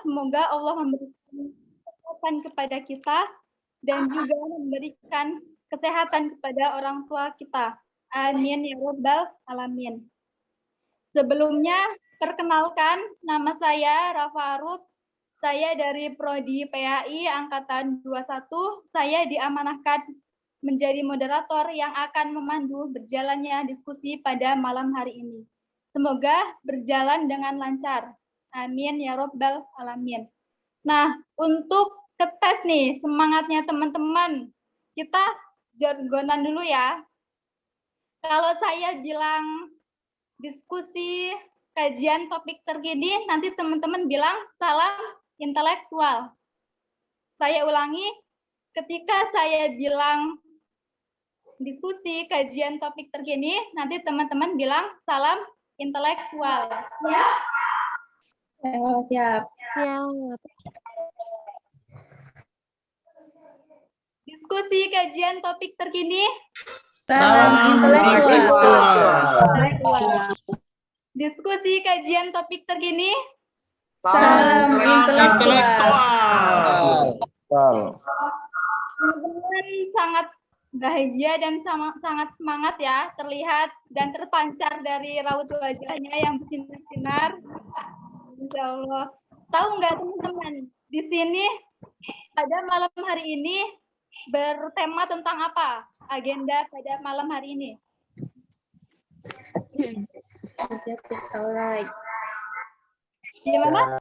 semoga Allah memberikan kesehatan kepada kita dan juga memberikan kesehatan kepada orang tua kita. Amin ya rabbal alamin. Sebelumnya, perkenalkan, nama saya Rafa Aruf. Saya dari Prodi PAI Angkatan 21. Saya diamanahkan menjadi moderator yang akan memandu berjalannya diskusi pada malam hari ini. Semoga berjalan dengan lancar. Amin ya rabbal alamin. Nah, untuk ketes nih, semangatnya teman-teman. Kita jargonan dulu ya. Kalau saya bilang diskusi kajian topik terkini, nanti teman-teman bilang salam intelektual. Saya ulangi, ketika saya bilang diskusi kajian topik terkini, nanti teman-teman bilang salam intelektual. Ya? Oh, siap. Siap. Diskusi kajian topik terkini. Salam intelektual. Diskusi kajian topik terkini. Salam intelektual. Teman-teman sangat bahagia dan sangat semangat ya, terlihat dan terpancar dari raut wajahnya yang bersinar-sinar. Insya Allah. Tahu nggak teman-teman, di sini pada malam hari ini bertema tentang apa? Agenda pada malam hari ini. Gimana?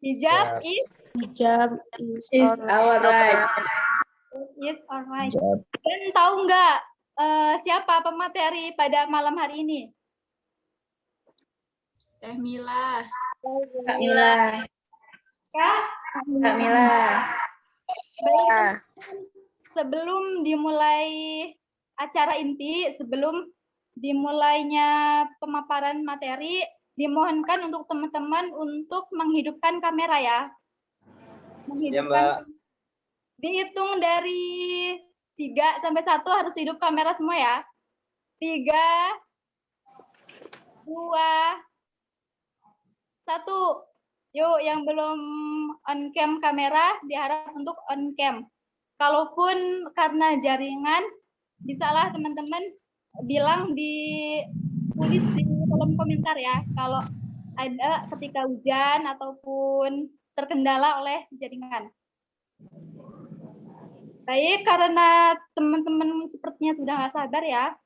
Hijab is our right. Is alright. Dan tahu nggak siapa pemateri pada malam hari ini? Teh Mila. Kak Mila. Kak Mila. Baik, sebelum dimulai acara inti, sebelum dimulainya pemaparan materi, dimohonkan untuk teman-teman untuk menghidupkan kamera ya. Ya, Mbak. Dihitung dari 3 sampai 1 harus hidup kamera semua ya. 3, 2, 1. Yuk, yang belum on cam kamera diharap untuk on cam. Kalaupun karena jaringan, bisalah teman-teman bilang tulis di kolom komentar ya. Kalau ada ketika hujan ataupun terkendala oleh jaringan. Baik, karena teman-teman sepertinya sudah nggak sabar ya.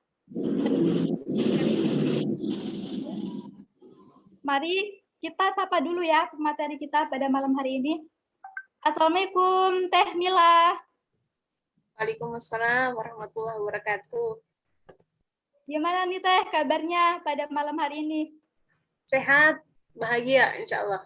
Mari kita sapa dulu ya materi kita pada malam hari ini. Assalamualaikum Teh Mila. Waalaikumsalam warahmatullahi wabarakatuh. Gimana nih Teh kabarnya pada malam hari ini? Sehat, bahagia insya Allah.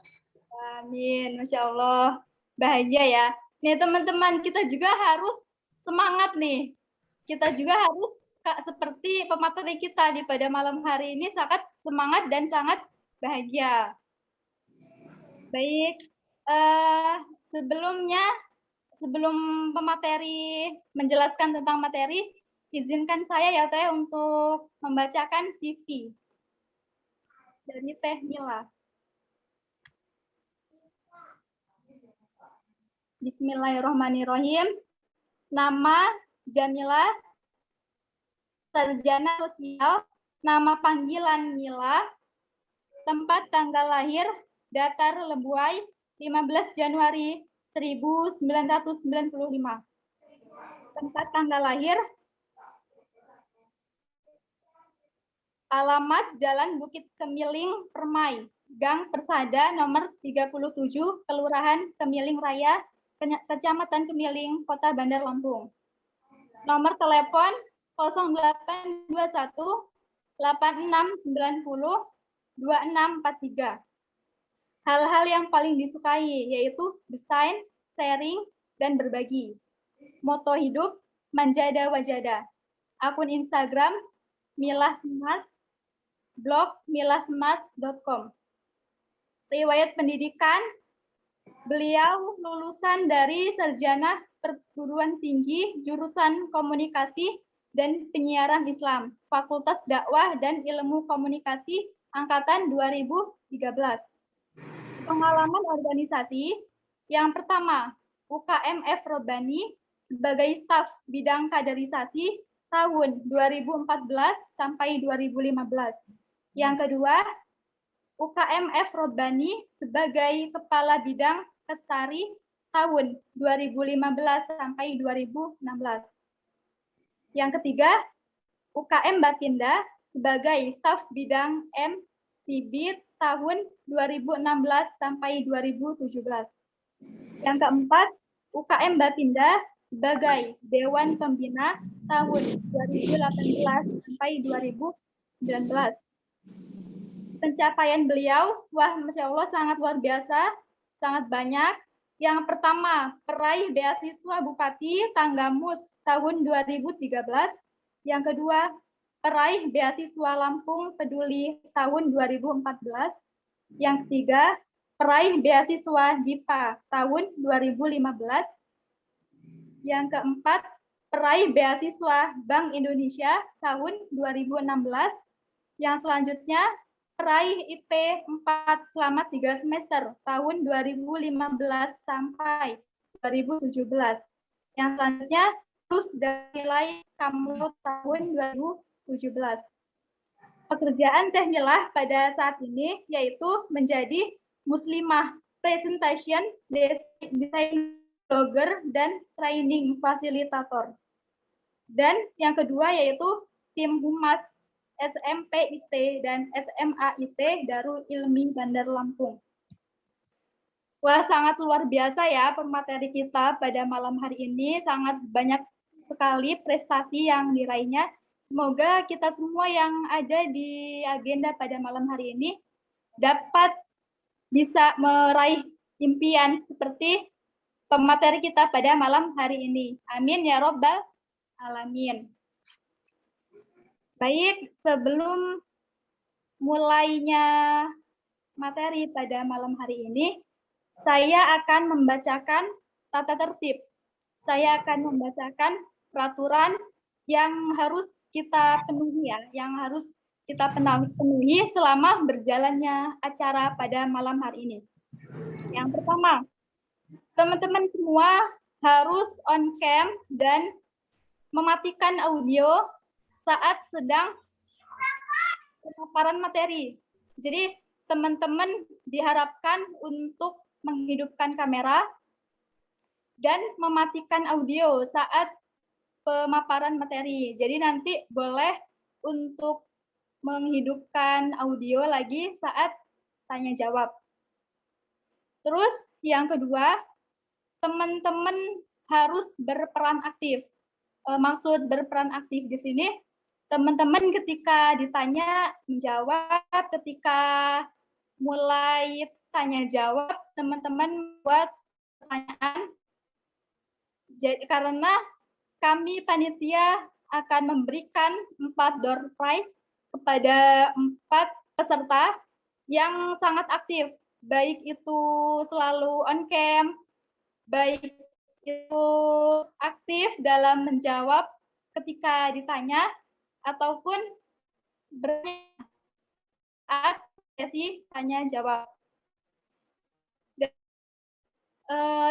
Amin, Masya Allah. Bahagia ya. Nih teman-teman, kita juga harus semangat nih. Kita juga harus seperti pemateri kita di pada malam hari ini sangat semangat dan sangat bahagia. Baik, sebelum pemateri menjelaskan tentang materi, izinkan saya ya Teh untuk membacakan CV dari Teh Mila. Bismillahirrahmanirrahim. Nama Jamila, sarjana sosial, nama panggilan Mila, tempat tanggal lahir Datar Lebuai 15 Januari 1995. Tempat tanggal lahir alamat Jalan Bukit Kemiling Permai, Gang Persada nomor 37, Kelurahan Kemiling Raya, Kecamatan Kemiling, Kota Bandar Lampung. Nomor telepon 0821 8690 2643. Hal-hal yang paling disukai yaitu desain, sharing, dan berbagi. Moto hidup, manjada wajada. Akun Instagram, Mila Smart, blog milasmart.com. Riwayat pendidikan, beliau lulusan dari Sarjana Perguruan Tinggi Jurusan Komunikasi dan Penyiaran Islam, Fakultas Dakwah dan Ilmu Komunikasi Angkatan 2013. Pengalaman organisasi. Yang pertama, UKMF Robani sebagai staf bidang kaderisasi tahun 2014 sampai 2015. Yang kedua, UKMF Robani sebagai kepala bidang Kestari tahun 2015 sampai 2016. Yang ketiga, UKM Bapinda sebagai staf bidang MCB tahun 2016 sampai 2017. Yang keempat, UKM Bapinda sebagai Dewan Pembina tahun 2018 sampai 2019. Pencapaian beliau, wah Masya Allah sangat luar biasa, sangat banyak. Yang pertama, peraih beasiswa Bupati Tanggamus tahun 2013. Yang kedua, peraih beasiswa Lampung Peduli tahun 2014. Yang ketiga, peraih beasiswa DIPA tahun 2015. Yang keempat, peraih beasiswa Bank Indonesia tahun 2016. Yang selanjutnya, peraih IP 4 selama 3 semester tahun 2015 sampai 2017. Yang selanjutnya, terus dari nilai kamu tahun 2017. Pekerjaan Teh Milah pada saat ini yaitu menjadi Muslimah Presentation Design Blogger dan Training Fasilitator. Dan yang kedua yaitu tim Humas SMPIT dan SMAIT Darul Ilmi Bandar Lampung. Wah, sangat luar biasa ya pemateri kita pada malam hari ini. Sangat banyak sekali prestasi yang diraihnya. Semoga kita semua yang ada di agenda pada malam hari ini dapat bisa meraih impian seperti pemateri kita pada malam hari ini. Amin ya Rabbal Alamin. Baik, sebelum mulainya materi pada malam hari ini, saya akan membacakan tata tertib. Saya akan membacakan peraturan yang harus kita penuhi ya, yang harus kita penuhi selama berjalannya acara pada malam hari ini. Yang pertama, teman-teman semua harus on cam dan mematikan audio saat sedang pemaparan materi. Jadi teman-teman diharapkan untuk menghidupkan kamera dan mematikan audio saat pemaparan materi. Jadi nanti boleh untuk menghidupkan audio lagi saat tanya jawab. Terus yang kedua, teman-teman harus berperan aktif. Maksud berperan aktif di sini, teman-teman ketika ditanya menjawab, ketika mulai tanya jawab, teman-teman buat pertanyaan. Jadi karena kami panitia akan memberikan 4 door prize kepada 4 peserta yang sangat aktif, baik itu selalu on cam, baik itu aktif dalam menjawab ketika ditanya ataupun bertanya saat sesi tanya jawab.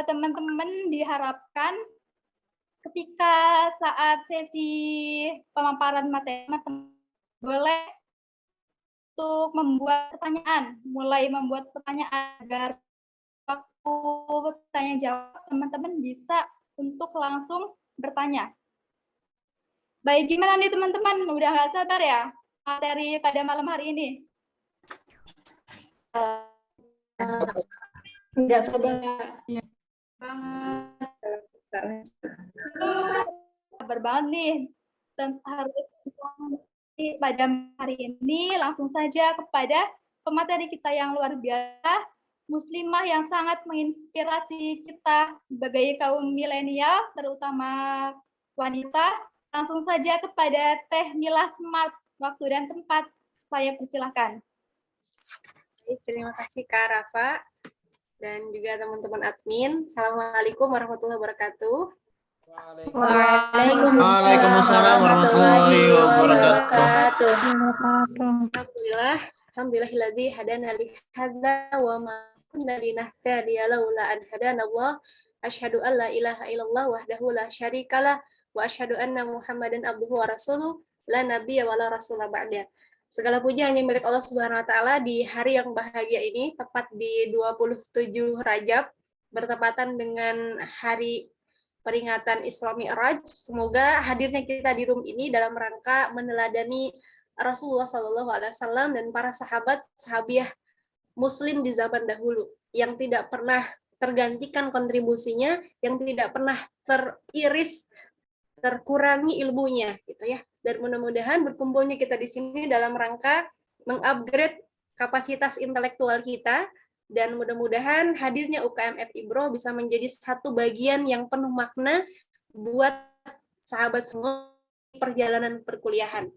Teman-teman diharapkan ketika saat sesi pemaparan materi boleh untuk membuat pertanyaan, mulai membuat pertanyaan agar waktu tanya jawab teman-teman bisa untuk langsung bertanya. Baik, gimana nih teman-teman? Udah nggak sabar ya materi pada malam hari ini? Enggak sabar. Iya. Sabar banget nih. Harus pada hari ini langsung saja kepada pemateri kita yang luar biasa, muslimah yang sangat menginspirasi kita sebagai kaum milenial, terutama wanita. Langsung saja kepada Teh Milah Smart. Waktu dan tempat saya persilahkan. Terima kasih Kak Rafa dan juga teman-teman admin. Assalamualaikum warahmatullahi wabarakatuh. Waalaikumsalam warahmatullahi wabarakatuh. Alhamdulillahilladzi hadana li hadza wa ma kunna linahtadiya laula an hadanallah. Asyhadu an la ilaha illallah wahdahu la syarikalah wa asyhadu anna Muhammadan abduhu wa rasuluh la nabiyya wa la rasula ba'da. Segala puji hanya milik Allah Subhanahu wa taala di hari yang bahagia ini, tepat di 27 Rajab, bertepatan dengan hari peringatan Isra Mi'raj. Semoga hadirnya kita di room ini dalam rangka meneladani Rasulullah SAW dan para sahabiah Muslim di zaman dahulu yang tidak pernah tergantikan kontribusinya, yang tidak pernah terkurangi ilmunya, gitu ya. Dan mudah-mudahan berkumpulnya kita di sini dalam rangka mengupgrade kapasitas intelektual kita, dan mudah-mudahan hadirnya UKM FIBRO bisa menjadi satu bagian yang penuh makna buat sahabat semua perjalanan perkuliahan.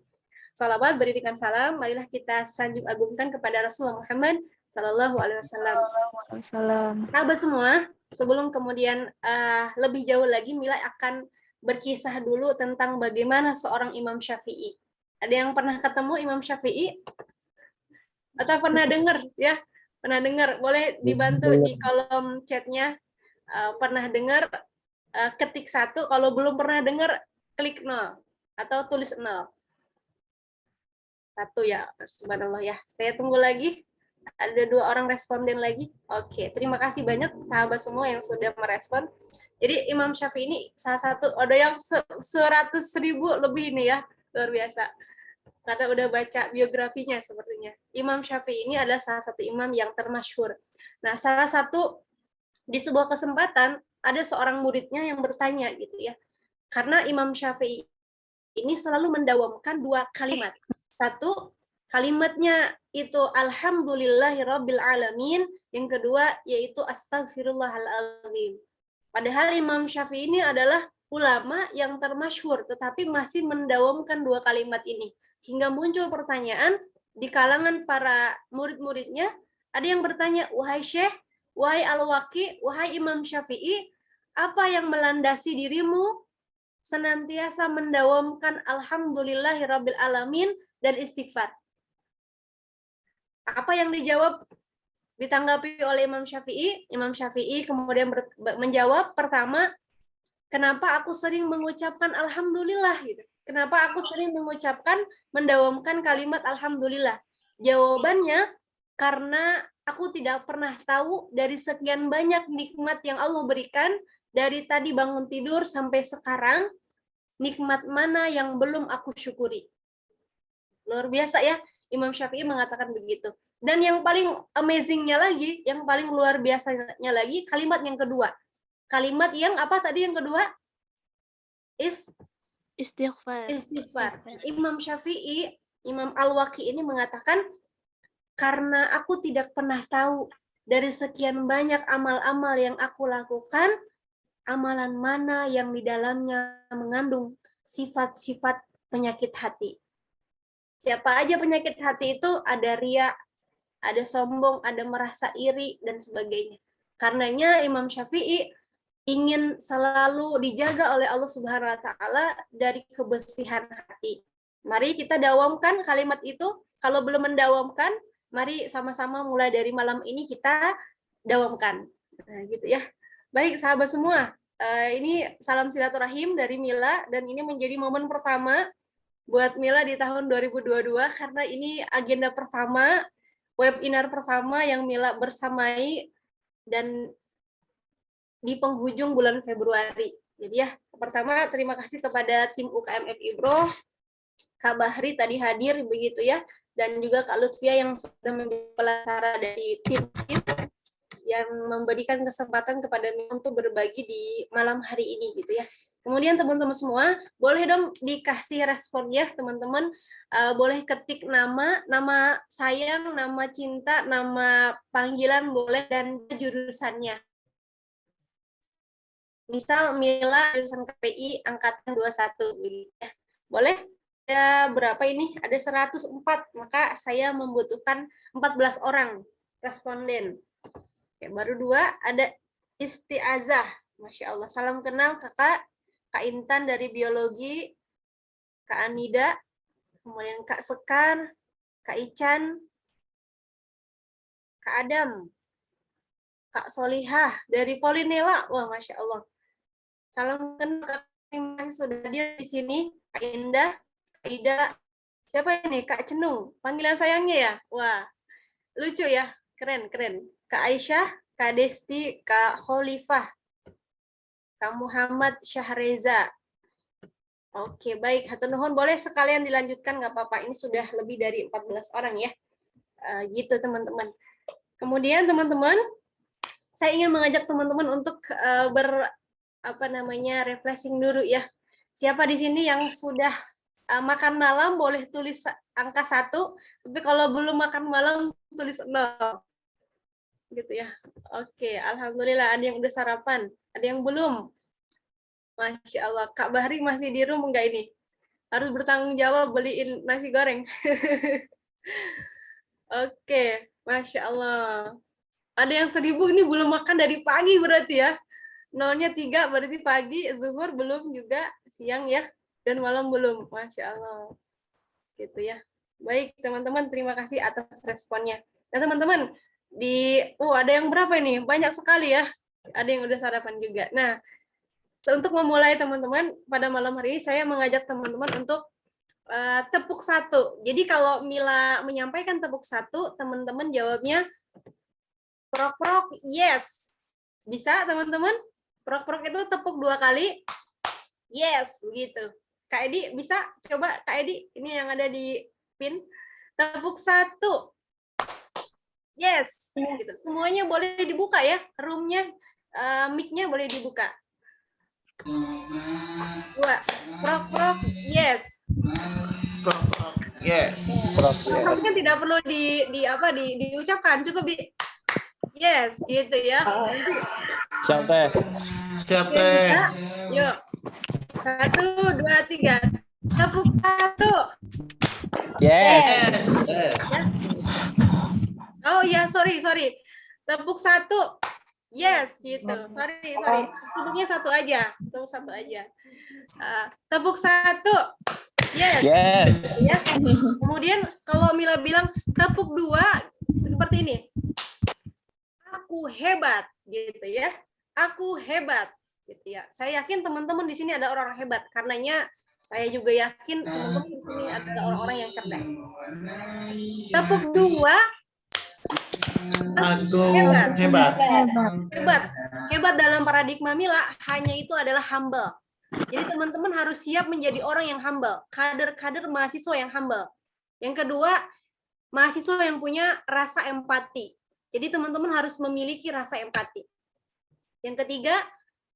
Salawat berikan salam, marilah kita sanjung agungkan kepada Rasulullah Muhammad Sallallahu Alaihi Wasallam. Sahabat semua, sebelum kemudian lebih jauh lagi, Mila akan berkisah dulu tentang bagaimana seorang Imam Syafi'i. Ada yang pernah ketemu Imam Syafi'i? Atau pernah dengar ya? Pernah dengar? Boleh dibantu di kolom chatnya. Pernah dengar? Ketik 1. Kalau belum pernah dengar, klik 0 atau tulis 0. 1 ya, subhanallah ya. Saya tunggu lagi. Ada 2 orang responden lagi. Oke, terima kasih banyak sahabat semua yang sudah merespon. Jadi Imam Syafi'i ini salah satu, ada yang 100.000 lebih ini ya, luar biasa. Karena udah baca biografinya sepertinya. Imam Syafi'i ini adalah salah satu imam yang termasyhur. Nah, salah satu di sebuah kesempatan ada seorang muridnya yang bertanya gitu ya. Karena Imam Syafi'i ini selalu mendawamkan 2 kalimat. Satu, kalimatnya itu alhamdulillahirabbil alamin, yang kedua yaitu astagfirullahalazim. Padahal Imam Syafi'i ini adalah ulama yang termasyhur, tetapi masih mendawamkan 2 kalimat ini. Hingga muncul pertanyaan di kalangan para murid-muridnya, ada yang bertanya, wahai Syekh, wahai Al-Waqi, wahai Imam Syafi'i, apa yang melandasi dirimu senantiasa mendawamkan alhamdulillahirabbil alamin dan istighfar? Apa yang dijawab, ditanggapi oleh Imam Syafi'i? Imam Syafi'i kemudian menjawab, pertama, kenapa aku sering mengucapkan alhamdulillah gitu. Kenapa aku sering mengucapkan, mendawamkan kalimat alhamdulillah? Jawabannya, karena aku tidak pernah tahu dari sekian banyak nikmat yang Allah berikan, dari tadi bangun tidur sampai sekarang, nikmat mana yang belum aku syukuri. Luar biasa ya, Imam Syafi'i mengatakan begitu. Dan yang paling amazing-nya lagi, yang paling luar biasanya lagi, kalimat yang kedua. Kalimat yang apa tadi yang kedua? Istighfar. Imam Syafi'i, Imam Al-Waqi ini mengatakan, karena aku tidak pernah tahu dari sekian banyak amal-amal yang aku lakukan, amalan mana yang di dalamnya mengandung sifat-sifat penyakit hati. Siapa aja penyakit hati itu? Ada riya, ada sombong, ada merasa iri, dan sebagainya. Karenanya Imam Syafi'i ingin selalu dijaga oleh Allah Subhanahu wa taala dari kebersihan hati. Mari kita dawamkan kalimat itu. Kalau belum mendawamkan, mari sama-sama mulai dari malam ini kita dawamkan. Nah, gitu ya. Baik sahabat semua, ini salam silaturahim dari Mila, dan ini menjadi momen pertama buat Mila di tahun 2022 karena ini agenda pertama, webinar pertama yang Mila bersamai dan di penghujung bulan Februari. Jadi ya, pertama terima kasih kepada tim UKM FIBRO, Kak Bahri tadi hadir begitu ya, dan juga Kak Lutfia yang sudah menjadi pelaksana dari tim yang memberikan kesempatan kepada Mila untuk berbagi di malam hari ini gitu ya. Kemudian teman-teman semua, boleh dong dikasih responnya teman-teman, boleh ketik nama sayang, nama cinta, nama panggilan boleh, dan jurusannya. Misal Mila jurusan KPI angkatan 21 ya. Boleh? Ada berapa ini? Ada 104, maka saya membutuhkan 14 orang responden. Oke, baru 2, ada Istiazah. Masya Allah. Salam kenal kakak. Kak Intan dari biologi, Kak Anida, kemudian Kak Sekar, Kak Ican, Kak Adam. Kak Solihah dari Polinela. Wah, Masya Allah. Salam kenal kami sudah hadir di sini. Kak Indah, Kak Ida, siapa ini? Kak Cenung. Panggilan sayangnya ya? Wah, lucu ya. Keren, keren. Kak Aisyah, Kak Desti, Kak Kholifah, Kak Muhammad Syahreza. Oke, baik. Hatur nuhun, boleh sekalian dilanjutkan, nggak apa-apa. Ini sudah lebih dari 14 orang ya. Gitu, teman-teman. Kemudian, teman-teman, saya ingin mengajak teman-teman untuk refreshing dulu ya. Siapa di sini yang sudah makan malam boleh tulis angka 1, tapi kalau belum makan malam tulis 0. Gitu ya. Oke, alhamdulillah ada yang udah sarapan, ada yang belum. Masya Allah, Kak Bahri masih di room enggak ini? Harus bertanggung jawab beliin nasi goreng. Oke, Masya Allah. Ada yang 1000 ini belum makan dari pagi berarti ya. 0-nya 3 berarti pagi, zuhur belum juga, siang ya, dan malam belum. Masya Allah. Gitu ya. Baik, teman-teman, terima kasih atas responnya. Nah, teman-teman, ada yang berapa ini? Banyak sekali ya. Ada yang udah sarapan juga. Nah, untuk memulai teman-teman, pada malam hari ini saya mengajak teman-teman untuk tepuk 1. Jadi kalau Mila menyampaikan tepuk 1, teman-teman jawabnya prok-prok, yes. Bisa, teman-teman? Prok-prok itu tepuk 2 kali. Yes, gitu. Kak Edi bisa? Coba Kak Edi, ini yang ada di pin. Tepuk 1. Yes. Gitu. Semuanya boleh dibuka ya. Room-nya, mic-nya boleh dibuka. 2. Prok-prok, yes. Prok-prok, yes. Prok-proknya tidak perlu diucapkan, cukup di yes, gitu ya. Siap teh. Siap teh. Yuk. 1, 2, 3. Tepuk 1. Yes. Ya. Oh ya, sorry. Tepuk 1. Yes, gitu. Sorry. Tepuknya 1 aja. Tepuk 1 aja. Tepuk 1. Yes. Yes. Ya. Kemudian kalau Mila bilang tepuk 2 seperti ini. Aku hebat, gitu ya. Aku hebat, gitu ya. Saya yakin teman-teman di sini ada orang hebat, karenanya saya juga yakin teman-teman di sini ada orang-orang yang cerdas. Tepuk 2. Aku hebat. Hebat dalam paradigma Mila hanya itu adalah humble. Jadi teman-teman harus siap menjadi orang yang humble, kader-kader mahasiswa yang humble. Yang kedua, mahasiswa yang punya rasa empati. Jadi teman-teman harus memiliki rasa empati. Yang ketiga,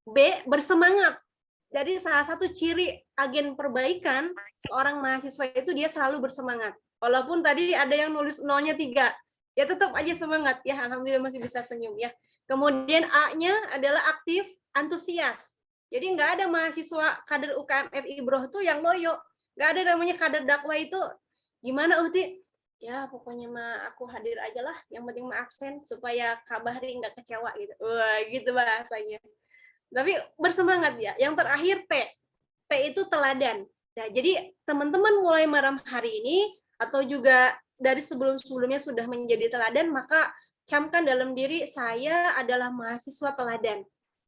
B, bersemangat. Jadi salah satu ciri agen perbaikan seorang mahasiswa itu dia selalu bersemangat. Walaupun tadi ada yang nulis 0-nya 3, ya tetap aja semangat ya. Alhamdulillah masih bisa senyum ya. Kemudian A-nya adalah aktif, antusias. Jadi nggak ada mahasiswa kader UKM FI Bro itu yang loyo. Nggak ada namanya kader dakwah itu. Gimana Uhti? Ya pokoknya mah aku hadir aja lah. Yang penting mah absen supaya Kak Bahri nggak kecewa gitu. Wah gitu bahasanya. Tapi bersemangat ya. Yang terakhir T. T itu teladan. Nah, jadi teman-teman mulai malam hari ini atau juga dari sebelum-sebelumnya sudah menjadi teladan, maka camkan dalam diri saya adalah mahasiswa teladan.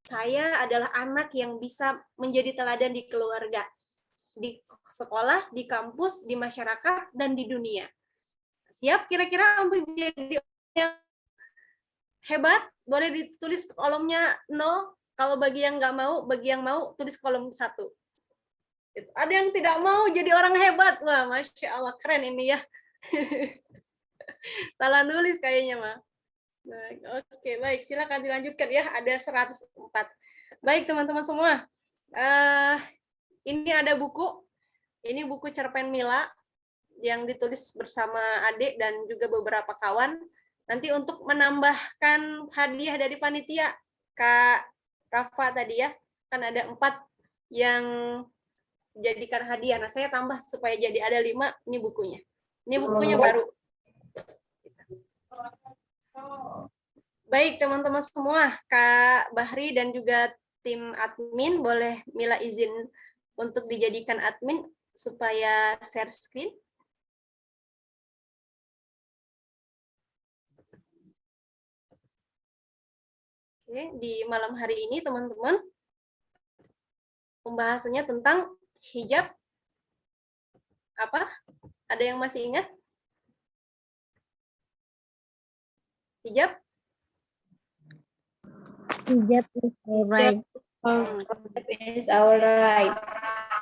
Saya adalah anak yang bisa menjadi teladan di keluarga, di sekolah, di kampus, di masyarakat, dan di dunia. Siap kira-kira untuk jadi yang hebat? Boleh ditulis kolomnya 0. Kalau bagi yang nggak mau, bagi yang mau tulis kolom 1. Ada yang tidak mau jadi orang hebat. Wah, Masya Allah, keren ini ya. Salah nulis kayaknya, mah. Oke, baik. Silakan dilanjutkan ya. Ada 104. Baik, teman-teman semua. Ini ada buku. Ini buku cerpen Mila yang ditulis bersama adik dan juga beberapa kawan. Nanti untuk menambahkan hadiah dari panitia, Kak Rafa tadi ya, kan ada 4 yang jadikan hadiah. Nah, saya tambah supaya jadi ada 5. Ini bukunya. Ini bukunya baru. Baik, teman-teman semua, Kak Bahri dan juga tim admin, boleh Mila izin untuk dijadikan admin supaya share screen. Oke, di malam hari ini teman-teman pembahasannya tentang hijab apa? Ada yang masih ingat? Hijab? Hijab is alright. Is our right.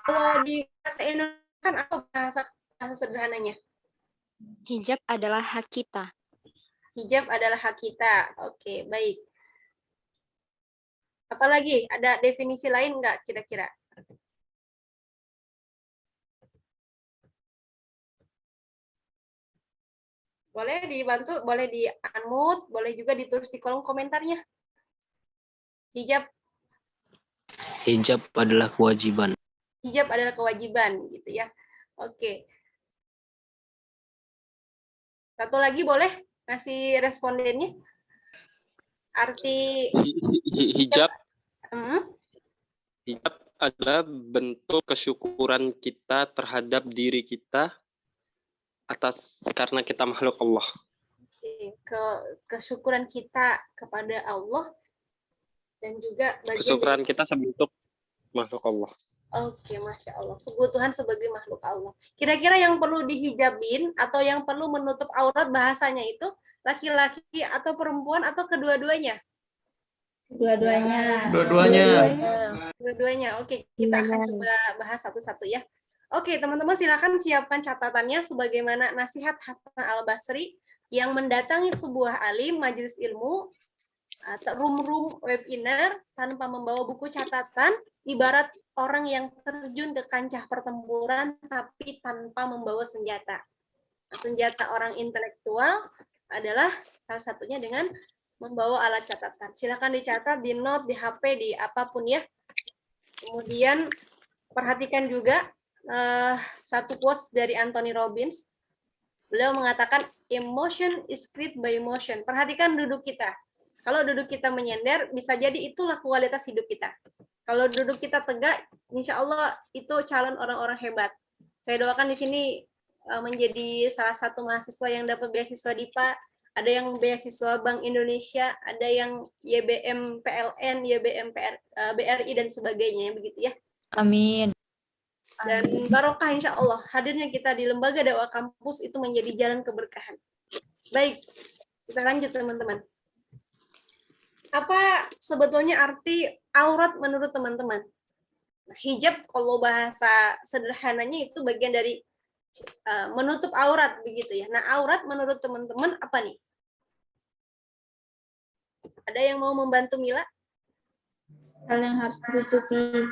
Kalau di bahasa Indonesia kan apa bahasa sederhananya? Hijab adalah hak kita. Hijab adalah hak kita. Oke, baik. Apalagi ada definisi lain nggak kira-kira? Boleh dibantu, boleh di-unmute, boleh juga ditulis di kolom komentarnya. Hijab Hijab adalah kewajiban. hijab adalah kewajiban gitu ya. Oke. Satu lagi boleh ngasih respondennya? Arti Hijab hmm, hijab adalah bentuk kesyukuran kita terhadap diri kita atas karena kita makhluk Allah. kesyukuran kita kepada Allah dan juga bagian Kesyukuran kita sebentuk makhluk Allah. Oke, Masya Allah. Kebutuhan sebagai makhluk Allah. Kira-kira yang perlu dihijabin atau yang perlu menutup aurat bahasanya itu laki-laki atau perempuan atau kedua-duanya? Dua-duanya. Dua-duanya. Dua-duanya. Oke, kita akan coba bahas satu-satu ya. Oke, teman-teman silakan siapkan catatannya sebagaimana nasihat Hasan Al-Basri yang mendatangi sebuah alim majelis ilmu atau room webinar tanpa membawa buku catatan, ibarat orang yang terjun ke kancah pertempuran tapi tanpa membawa senjata. Senjata orang intelektual adalah salah satunya dengan membawa alat catatan. Silakan dicatat di note, di HP, di apapun ya. Kemudian perhatikan juga satu quotes dari Anthony Robbins. Beliau mengatakan emotion is created by emotion. Perhatikan duduk kita. Kalau duduk kita menyender, bisa jadi itulah kualitas hidup kita. Kalau duduk kita tegak, insya Allah itu calon orang-orang hebat. Saya doakan di sini menjadi salah satu mahasiswa yang dapat beasiswa DIPA, ada yang beasiswa Bank Indonesia, ada yang YBM PLN, YBM BRI dan sebagainya, begitu ya. Amin. Dan barokah insya Allah hadirnya kita di lembaga dakwah kampus itu menjadi jalan keberkahan. Baik, kita lanjut teman-teman. Apa sebetulnya arti aurat menurut teman-teman? Hijab kalau bahasa sederhananya itu bagian dari menutup aurat begitu ya. Nah, aurat menurut teman-teman apa nih? Ada yang mau membantu Mila? Hal yang harus ditutupi.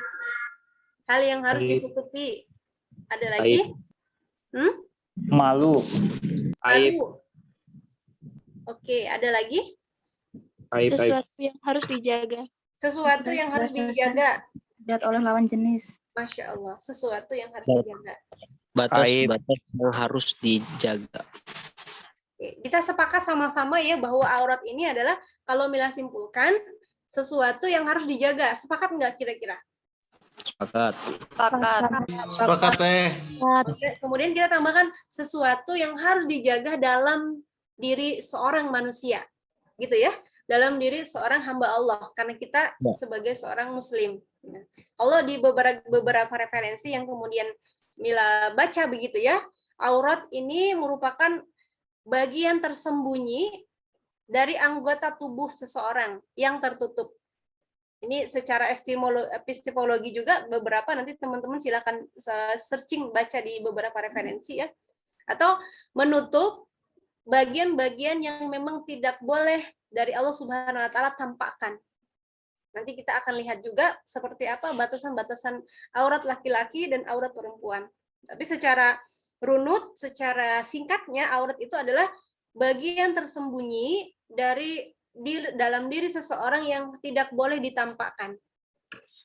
Hal yang harus Aib. ditutupi. Ada lagi? Malu. Aib. Malu. Oke, ada lagi? Aib. Sesuatu yang harus dijaga. Sesuatu yang harus dijaga. Lihat oleh lawan jenis. Masya Allah, sesuatu yang harus dijaga. Batas-batas yang harus dijaga. Oke, kita sepakat sama-sama ya bahwa aurat ini adalah kalau Mila simpulkan sesuatu yang harus dijaga. Sepakat nggak kira-kira? Sepakat. Sepakat teh. Kemudian kita tambahkan sesuatu yang harus dijaga dalam diri seorang manusia, gitu ya, dalam diri seorang hamba Allah, karena kita sebagai seorang Muslim. Nah, kalau di beberapa referensi yang kemudian Mila baca begitu ya, aurat ini merupakan bagian tersembunyi dari anggota tubuh seseorang yang tertutup. Ini secara epistemologi juga beberapa, nanti teman-teman silakan searching, baca di beberapa referensi ya. Atau menutup bagian-bagian yang memang tidak boleh dari Allah Subhanahu wa taala tampakkan. Nanti kita akan lihat juga seperti apa batasan-batasan aurat laki-laki dan aurat perempuan. Tapi secara runut, secara singkatnya, aurat itu adalah bagian tersembunyi dari dalam diri seseorang yang tidak boleh ditampakkan,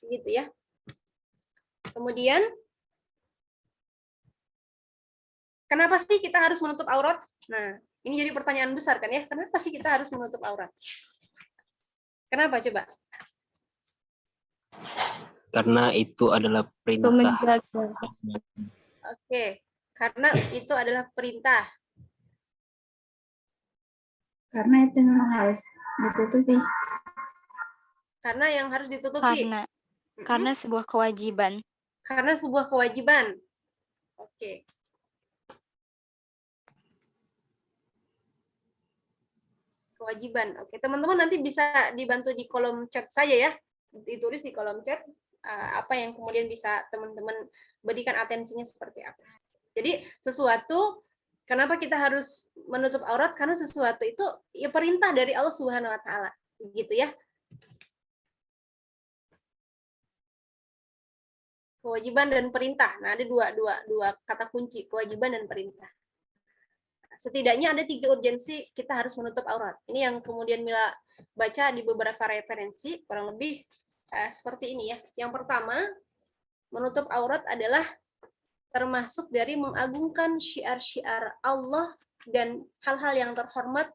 gitu ya. Kemudian, kenapa sih kita harus menutup aurat? Nah, ini jadi pertanyaan besar kan ya. Kenapa sih kita harus menutup aurat? Kenapa coba? Karena itu adalah perintah. Oke, karena itu adalah perintah. Karena itu memang harus ditutupi. Karena yang harus ditutupi. Karena sebuah kewajiban. Karena sebuah kewajiban. Oke. Kewajiban. Oke, teman-teman nanti bisa dibantu di kolom chat saja ya. Ditulis di kolom chat apa yang kemudian bisa teman-teman berikan atensinya seperti apa. Jadi sesuatu, kenapa kita harus menutup aurat? Karena sesuatu itu ya perintah dari Allah Subhanahu wa taala. Begitu ya. Kewajiban dan perintah. Nah, ada dua kata kunci, kewajiban dan perintah. Setidaknya ada 3 urgensi kita harus menutup aurat. Ini yang kemudian Mila baca di beberapa referensi, kurang lebih seperti ini ya. Yang pertama, menutup aurat adalah termasuk dari mengagungkan syiar-syiar Allah dan hal-hal yang terhormat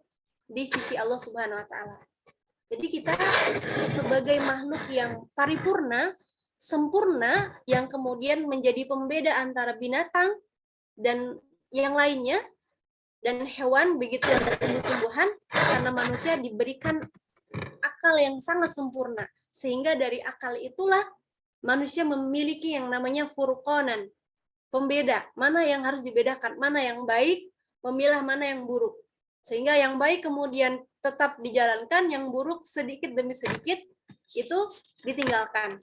di sisi Allah Subhanahu wa taala. Jadi kita sebagai makhluk yang paripurna, sempurna, yang kemudian menjadi pembeda antara binatang dan yang lainnya, dan hewan, begitu yang tumbuh-tumbuhan, karena manusia diberikan akal yang sangat sempurna. Sehingga dari akal itulah manusia memiliki yang namanya furqanan, pembeda, mana yang harus dibedakan, mana yang baik, memilah mana yang buruk. Sehingga yang baik kemudian tetap dijalankan, yang buruk sedikit demi sedikit itu ditinggalkan.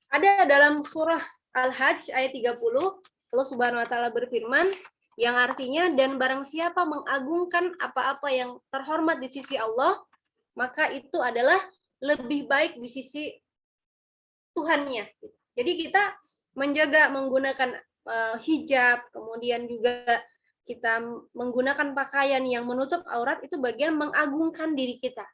Ada dalam surah Al-Hajj ayat 30, Allah Subhanahu wa taala berfirman, yang artinya, dan barang siapa mengagungkan apa-apa yang terhormat di sisi Allah, maka itu adalah lebih baik di sisi Tuhannya. Jadi kita menjaga menggunakan hijab, kemudian juga kita menggunakan pakaian yang menutup aurat, itu bagian mengagungkan diri kita.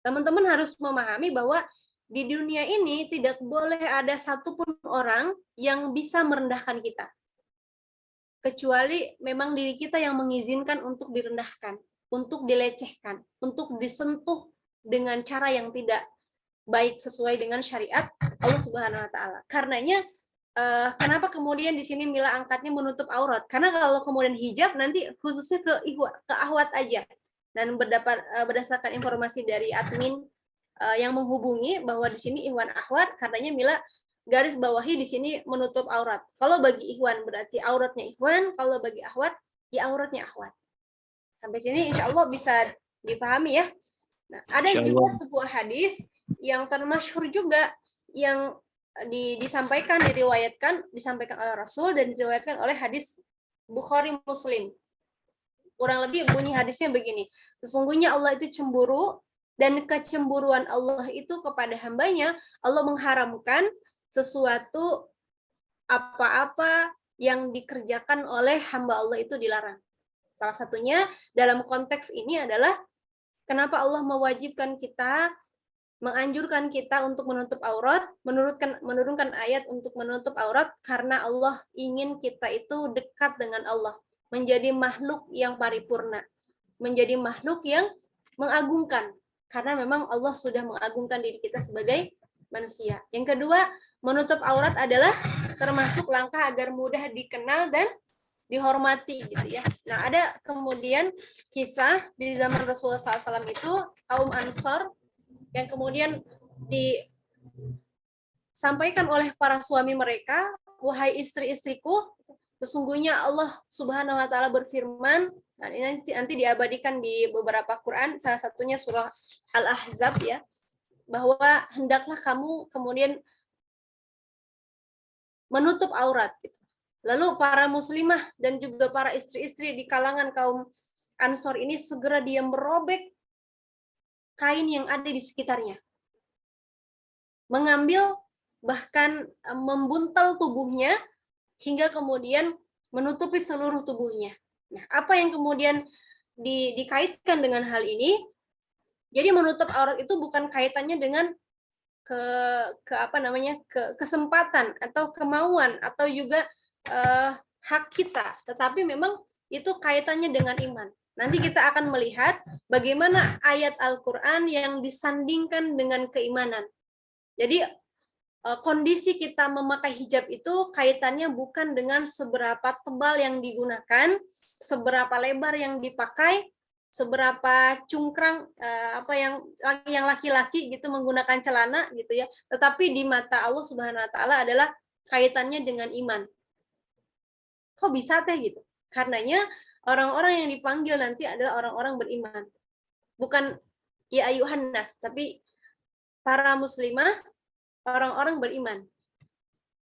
Teman-teman harus memahami bahwa di dunia ini tidak boleh ada satupun orang yang bisa merendahkan kita. Kecuali memang diri kita yang mengizinkan untuk direndahkan, untuk dilecehkan, untuk disentuh dengan cara yang tidak baik sesuai dengan syariat Allah Subhanahu wa taala. Karenanya kenapa kemudian di sini Mila angkatnya menutup aurat? Karena kalau kemudian hijab nanti khususnya ke ahwat aja. Dan berdasarkan informasi dari admin yang menghubungi bahwa di sini ikhwan akhwat, karenanya Mila garis bawahi di sini menutup aurat. Kalau bagi ikhwan berarti auratnya ikhwan, kalau bagi akhwat ya auratnya akhwat. Sampai sini insya Allah bisa dipahami ya. Nah, ada juga sebuah hadis yang termasyhur juga yang disampaikan disampaikan oleh Rasul dan diriwayatkan oleh hadis Bukhari Muslim. Kurang lebih bunyi hadisnya begini. Sesungguhnya Allah itu cemburu, dan kecemburuan Allah itu kepada hambanya, Allah mengharamkan sesuatu apa-apa yang dikerjakan oleh hamba Allah itu dilarang. Salah satunya dalam konteks ini adalah kenapa Allah mewajibkan kita, menganjurkan kita untuk menutup aurat, menurunkan ayat untuk menutup aurat, karena Allah ingin kita itu dekat dengan Allah, menjadi makhluk yang paripurna, menjadi makhluk yang mengagungkan. Karena memang Allah sudah mengagungkan diri kita sebagai manusia. Yang kedua, menutup aurat adalah termasuk langkah agar mudah dikenal dan dihormati, gitu ya. Nah, ada kemudian kisah di zaman Rasulullah SAW itu, kaum Ansor yang kemudian disampaikan oleh para suami mereka, wahai istri-istriku, sesungguhnya Allah Subhanahu wa taala berfirman, dan ini nanti diabadikan di beberapa Quran, salah satunya surah Al-Ahzab ya, bahwa hendaklah kamu kemudian menutup aurat. Gitu. Lalu para muslimah dan juga para istri-istri di kalangan kaum Ansor ini segera dia merobek kain yang ada di sekitarnya, mengambil bahkan membuntal tubuhnya hingga kemudian menutupi seluruh tubuhnya. Nah, apa yang kemudian dikaitkan dengan hal ini? Jadi menutup aurat itu bukan kaitannya dengan kesempatan atau kemauan atau juga hak kita, tetapi memang itu kaitannya dengan iman. Nanti kita akan melihat bagaimana ayat Al-Qur'an yang disandingkan dengan keimanan. Jadi kondisi kita memakai hijab itu kaitannya bukan dengan seberapa tebal yang digunakan, seberapa lebar yang dipakai, seberapa cungkrang apa yang laki-laki gitu menggunakan celana gitu ya, tetapi di mata Allah Subhanahu wa taala adalah kaitannya dengan iman. Kok bisa teh gitu? Karenanya orang-orang yang dipanggil nanti adalah orang-orang beriman. Bukan ya ayuhan nas, tapi para muslimah, orang-orang beriman.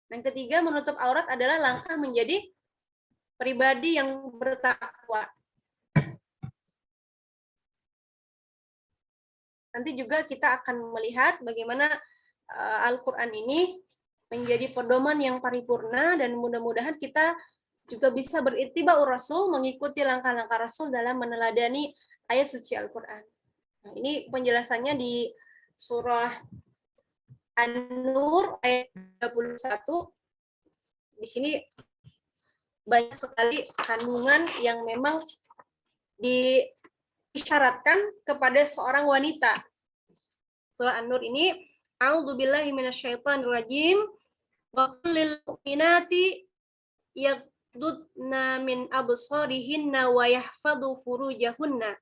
Yang ketiga, menutup aurat adalah langkah menjadi pribadi yang bertakwa. Nanti juga kita akan melihat bagaimana Al-Quran ini menjadi pedoman yang paripurna, dan mudah-mudahan kita juga bisa berittibaur Rasul, mengikuti langkah-langkah Rasul dalam meneladani ayat suci Al-Quran. Nah, ini penjelasannya di surah An-Nur ayat 31. Di sini banyak sekali kandungan yang memang disyaratkan kepada seorang wanita. Surah An-Nur ini, A'udzubillahi minasyaitonirrajim, wa qul lil mu'minati yaghdudna min absarihinna wa yahfadhu furujahunna.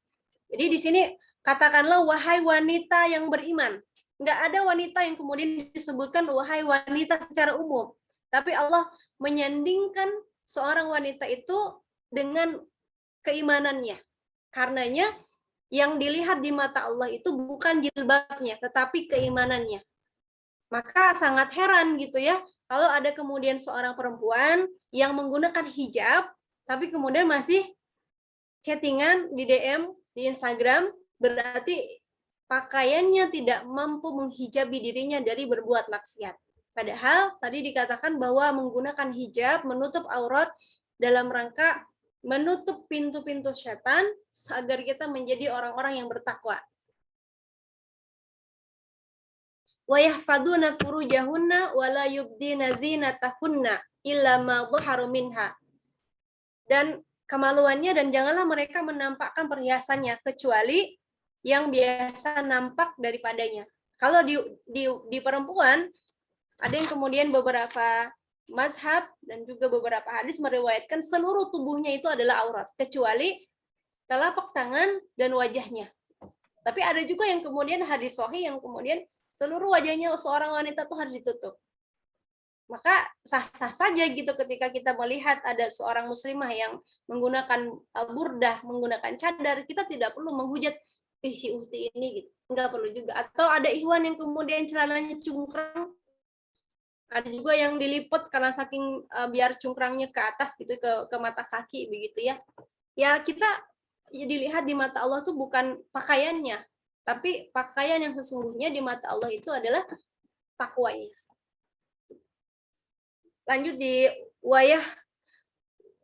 Jadi di sini katakanlah wahai wanita yang beriman. Enggak ada wanita yang kemudian disebutkan wahai wanita secara umum. Tapi Allah menyandingkan seorang wanita itu dengan keimanannya. Karenanya yang dilihat di mata Allah itu bukan jilbabnya, tetapi keimanannya. Maka sangat heran gitu ya, kalau ada kemudian seorang perempuan yang menggunakan hijab, tapi kemudian masih chattingan di DM, di Instagram, berarti pakaiannya tidak mampu menghijabi dirinya dari berbuat maksiat. Padahal tadi dikatakan bahwa menggunakan hijab, menutup aurat dalam rangka menutup pintu-pintu setan agar kita menjadi orang-orang yang bertakwa. Wa yahfaduna furujahunna wa la yubdina zinatahunna illa ma dhahara minha. Dan kemaluannya, dan janganlah mereka menampakkan perhiasannya kecuali yang biasa nampak daripadanya. Kalau di perempuan ada yang kemudian beberapa mazhab dan juga beberapa hadis meriwayatkan seluruh tubuhnya itu adalah aurat kecuali telapak tangan dan wajahnya. Tapi ada juga yang kemudian hadis sahih yang kemudian seluruh wajahnya seorang wanita itu harus ditutup. Maka sah-sah saja gitu ketika kita melihat ada seorang muslimah yang menggunakan burdah, menggunakan cadar, kita tidak perlu menghujat si uhti ini gitu. Enggak perlu juga. Atau ada ikhwan yang kemudian celananya cungkrang, ada juga yang diliput karena saking biar cungkrangnya ke atas gitu, ke mata kaki begitu ya. Ya kita dilihat di mata Allah tuh bukan pakaiannya, tapi pakaian yang sesungguhnya di mata Allah itu adalah takwanya. Lanjut di wayah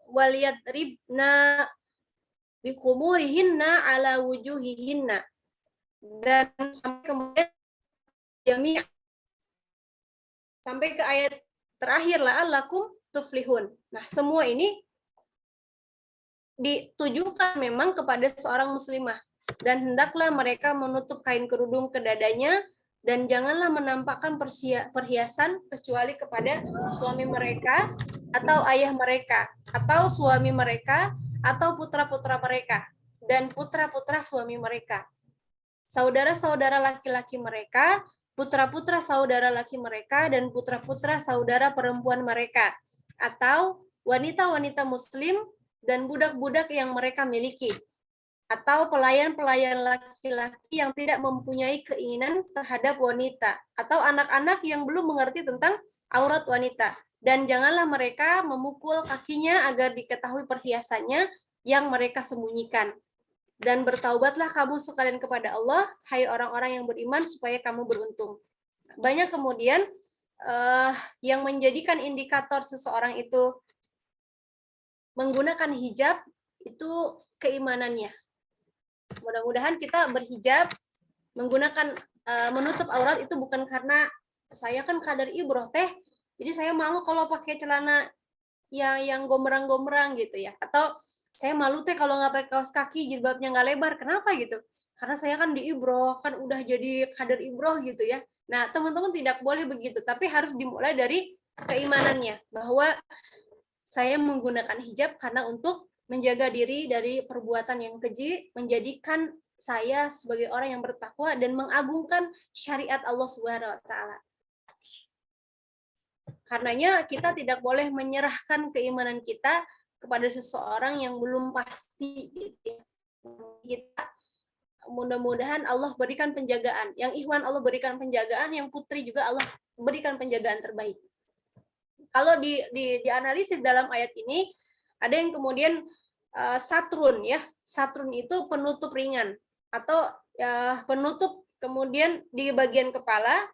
waliyat ribna biqumurihinna ala wujuhihinna, dan sampai kemudian jami' sampai ke ayat terakhir la'allakum tuflihun. Nah, semua ini ditujukan memang kepada seorang muslimah, dan hendaklah mereka menutup kain kerudung ke dadanya, dan janganlah menampakkan perhiasan kecuali kepada suami mereka atau ayah mereka atau suami mereka atau putra-putra mereka dan putra-putra suami mereka, saudara-saudara laki-laki mereka, putra-putra saudara laki mereka, dan putra-putra saudara perempuan mereka, atau wanita-wanita muslim dan budak-budak yang mereka miliki, atau pelayan-pelayan laki-laki yang tidak mempunyai keinginan terhadap wanita, atau anak-anak yang belum mengerti tentang aurat wanita. Dan janganlah mereka memukul kakinya agar diketahui perhiasannya yang mereka sembunyikan. Dan bertaubatlah kamu sekalian kepada Allah, hai orang-orang yang beriman, supaya kamu beruntung. Banyak kemudian yang menjadikan indikator seseorang itu menggunakan hijab itu keimanannya. Mudah-mudahan kita berhijab, menggunakan menutup aurat itu bukan karena saya kan kadar ibroh teh, jadi saya malu kalau pakai celana yang gombrang-gombrang gitu ya, atau saya malu teh kalau nggak pakai kaos kaki, jilbabnya nggak lebar. Kenapa gitu? Karena saya kan di ibroh, kan udah jadi kader ibroh gitu ya. Nah, teman-teman tidak boleh begitu, tapi harus dimulai dari keimanannya, bahwa saya menggunakan hijab karena untuk menjaga diri dari perbuatan yang keji, menjadikan saya sebagai orang yang bertakwa dan mengagungkan syariat Allah Subhanahu wa taala. Karenanya kita tidak boleh menyerahkan keimanan kita kepada seseorang yang belum pasti gitu ya. Kita mudah-mudahan Allah berikan penjagaan. Yang ikhwan Allah berikan penjagaan, yang putri juga Allah berikan penjagaan terbaik. Kalau dianalisis dalam ayat ini, ada yang kemudian satrun ya. Satrun itu penutup ringan atau penutup kemudian di bagian kepala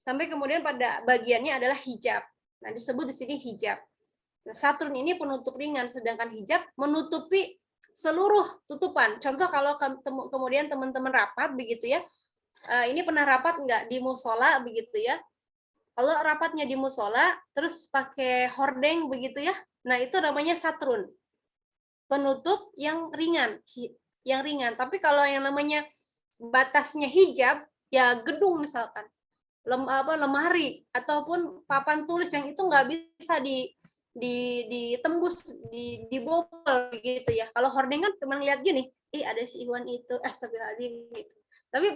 sampai kemudian pada bagiannya adalah hijab. Nah, disebut di sini hijab. Nah, satrun ini penutup ringan, sedangkan hijab menutupi seluruh tutupan. Contoh kalau kemudian teman-teman rapat begitu ya. Ini pernah rapat nggak di musola begitu ya? Kalau rapatnya di musola, terus pakai hordeng begitu ya. Nah, itu namanya satrun. Penutup yang ringan, Tapi kalau yang namanya batasnya hijab, ya gedung misalkan, lemari ataupun papan tulis yang itu nggak bisa ditembus, dibobol gitu ya. Kalau hordeng kan teman lihat gini, ada si Iwan itu, astagfirullahaladzim gitu. Tapi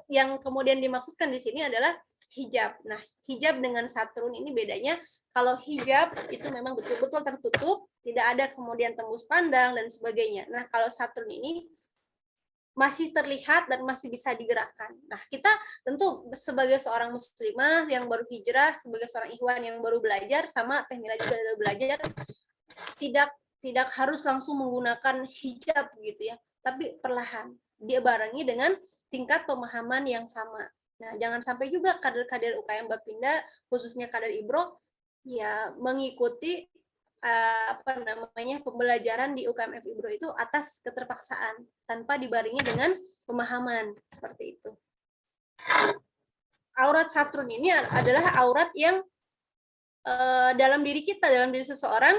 yang kemudian dimaksudkan di sini adalah hijab. Nah, hijab dengan satrun ini bedanya, kalau hijab itu memang betul-betul tertutup, tidak ada kemudian tembus pandang dan sebagainya. Nah, kalau satrun ini masih terlihat dan masih bisa digerakkan. Nah, kita tentu sebagai seorang muslimah yang baru hijrah, sebagai seorang ikhwan yang baru belajar, sama Teh Mila juga belajar, tidak harus langsung menggunakan hijab gitu ya, tapi perlahan dia barengi dengan tingkat pemahaman yang sama. Nah, jangan sampai juga kader-kader UKM Bapinda, khususnya kader Ibro, ya mengikuti pembelajaran di UKM Ibro itu atas keterpaksaan tanpa dibarengi dengan pemahaman seperti itu. Aurat satrun ini adalah aurat yang dalam diri kita, dalam diri seseorang.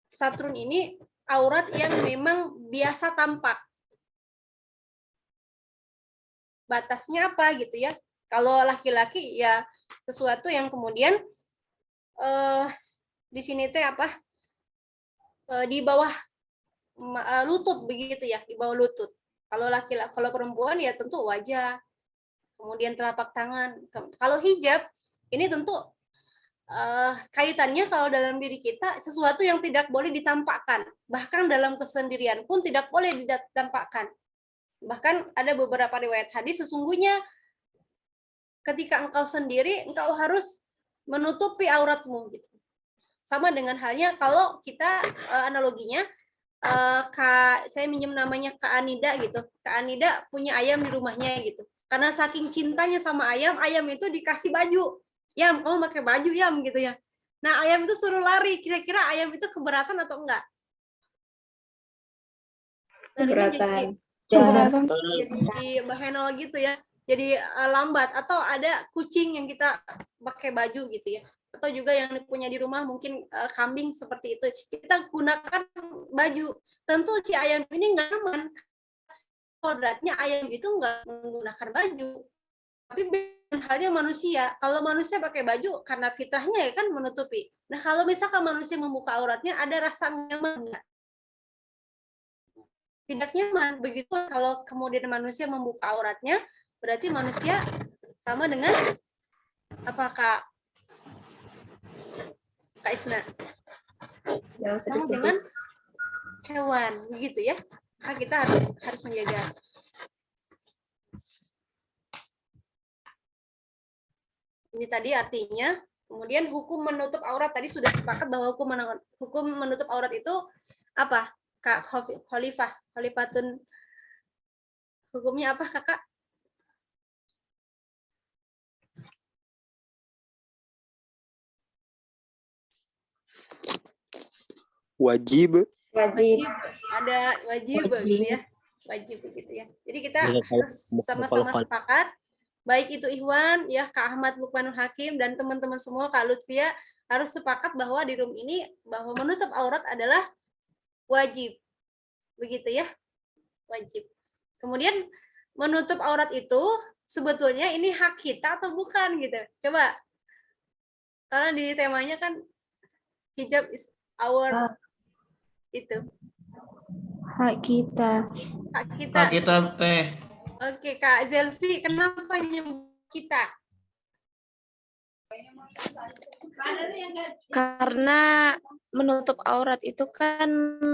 Satrun ini aurat yang memang biasa tampak. Batasnya apa gitu ya? Kalau laki-laki ya sesuatu yang kemudian di sini teh di bawah lutut begitu ya, di bawah lutut. Kalau laki-laki, kalau perempuan ya tentu wajah, kemudian telapak tangan. Kalau hijab ini tentu kaitannya kalau dalam diri kita sesuatu yang tidak boleh ditampakkan, bahkan dalam kesendirian pun tidak boleh ditampakkan. Bahkan ada beberapa riwayat hadis, sesungguhnya ketika engkau sendiri, engkau harus menutupi auratmu gitu. Sama dengan halnya kalau kita analoginya, saya minjem namanya Kak Anida gitu. Kak Anida punya ayam di rumahnya gitu. Karena saking cintanya sama ayam, ayam itu dikasih baju. Yam, kamu pakai baju Yam gitu ya. Nah, ayam itu suruh lari. Kira-kira ayam itu keberatan atau enggak? Keberatan. Jadi bahenol gitu ya. Jadi lambat. Atau ada kucing yang kita pakai baju gitu ya. Atau juga yang punya di rumah mungkin kambing seperti itu. Kita gunakan baju. Tentu si ayam ini nggak aman. Kodratnya ayam itu nggak menggunakan baju. Tapi halnya manusia. Kalau manusia pakai baju karena fitrahnya ya kan menutupi. Nah, kalau misalkan manusia membuka auratnya, ada rasa nyaman nggak? Tidak nyaman. Begitu kalau kemudian manusia membuka auratnya, berarti manusia sama dengan apakah Kak Isna? Sama dengan hewan, begitu ya. Maka kita harus menjaga. Ini tadi artinya, kemudian hukum menutup aurat tadi sudah sepakat bahwa hukum menutup aurat itu apa? Kak Khalifatun, hukumnya apa Kakak? Wajib. Ada wajib. Begitu ya. Wajib begitu ya. Jadi kita harus sama-sama sepakat, baik itu Ikhwan, ya Kak Ahmad Lukmanul Hakim dan teman-teman semua, Kak Lutfia, harus sepakat bahwa di room ini bahwa menutup aurat adalah wajib. Begitu ya. Wajib. Kemudian menutup aurat itu sebetulnya ini hak kita atau bukan gitu. Coba. Karena di temanya kan hijab is our itu. Hak kita. Hak kita. Hak kita teh. Oke, Kak Zelfi, kenapa nyebut kita? Karena menutup aurat itu kan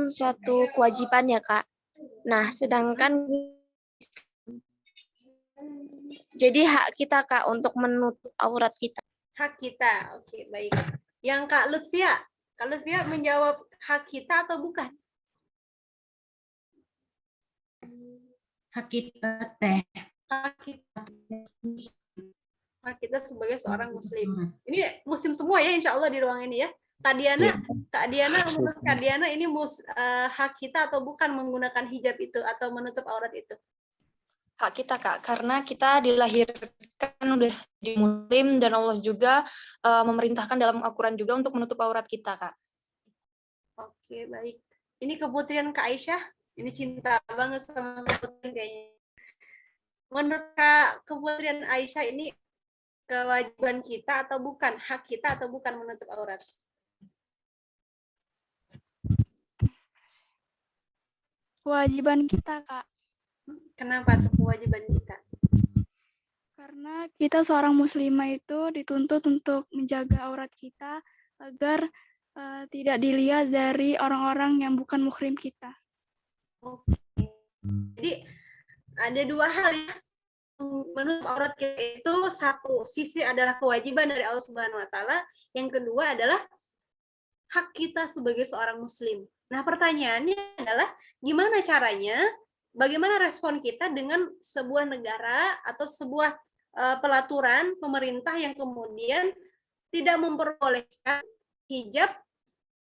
suatu kewajiban ya, Kak. Nah, sedangkan jadi hak kita, Kak, untuk menutup aurat kita. Hak kita. Oke, baik. Yang Kak Lutfia menjawab hak kita atau bukan? Hak kita teh. Hak kita. Hak kita sebagai seorang muslim. Ini muslim semua ya, insya Allah di ruang ini ya. Kak Diana, menurut Kak Diana ini hak kita atau bukan menggunakan hijab itu atau menutup aurat itu? Hak kita, Kak, karena kita dilahirkan udah di muslim dan Allah juga memerintahkan dalam Al-Quran juga untuk menutup aurat kita, Kak. Oke, baik. Ini keputrian Kak Aisyah. Ini cinta banget sama keputrian kayaknya. Menurut Kak keputrian Aisyah ini kewajiban kita atau bukan? Hak kita atau bukan menutup aurat? Kewajiban kita, Kak. Kenapa tuh kewajiban kita? Karena kita seorang muslimah itu dituntut untuk menjaga aurat kita agar tidak dilihat dari orang-orang yang bukan muhrim kita. Oke. Jadi ada dua hal ya. Menutup aurat kita itu satu sisi adalah kewajiban dari Allah Subhanahu wa taala, yang kedua adalah hak kita sebagai seorang muslim. Nah, pertanyaannya adalah gimana caranya, bagaimana respon kita dengan sebuah negara atau sebuah pelaturan pemerintah yang kemudian tidak memperbolehkan hijab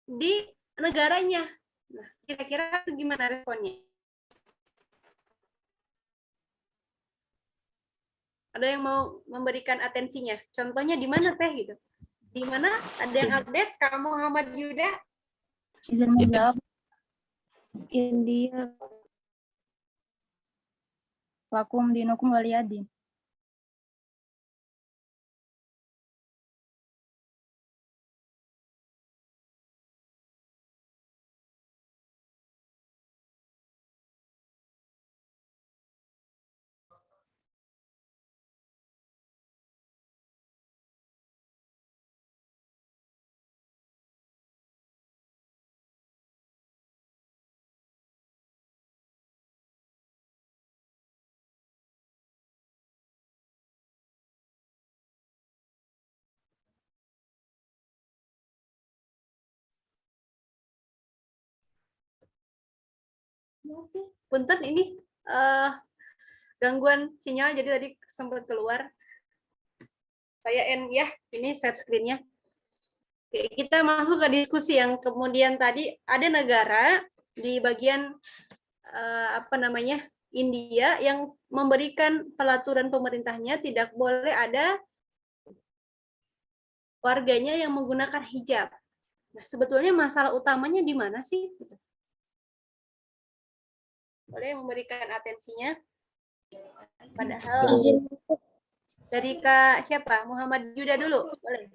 di negaranya. Nah, kira-kira itu gimana responnya? Ada yang mau memberikan atensinya? Contohnya di mana teh gitu? Di mana? Ada yang update? Kak Muhammad Yuda? Izin menjawab. India. Lakum dinukum waliyadin. Punten ini gangguan sinyal, jadi tadi sempat keluar. Saya end ya, ini share screen-nya. Oke, kita masuk ke diskusi yang kemudian tadi ada negara di bagian India yang memberikan pelaturan pemerintahnya tidak boleh ada warganya yang menggunakan hijab. Nah, sebetulnya masalah utamanya di mana sih? Boleh memberikan atensinya? Padahal dari Kak siapa? Muhammad Yuda dulu, boleh.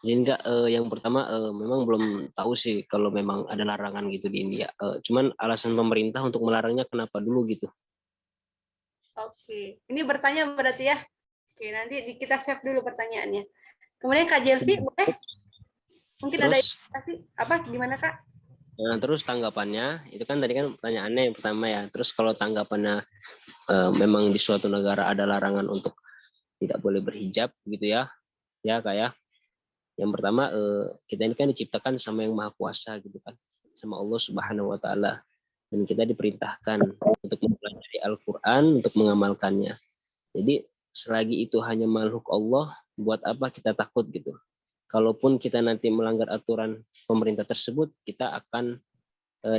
Izin Kak, yang pertama memang belum tahu sih kalau memang ada larangan gitu di India. Cuman alasan pemerintah untuk melarangnya kenapa dulu gitu? Oke, ini bertanya berarti ya. Oke, nanti kita save dulu pertanyaannya. Kemudian Kak Jelvi, boleh? Mungkin ada apa? Gimana Kak? Nah, terus tanggapannya, itu kan tadi kan pertanyaannya yang pertama ya. Terus kalau tanggapannya memang di suatu negara ada larangan untuk tidak boleh berhijab gitu ya, ya kayak yang pertama kita ini kan diciptakan sama yang maha kuasa gitu kan, sama Allah Subhanahu wa taala, dan kita diperintahkan untuk mempelajari Al-Qur'an, untuk mengamalkannya. Jadi selagi itu hanya makhluk Allah, buat apa kita takut gitu? Kalaupun kita nanti melanggar aturan pemerintah tersebut, kita akan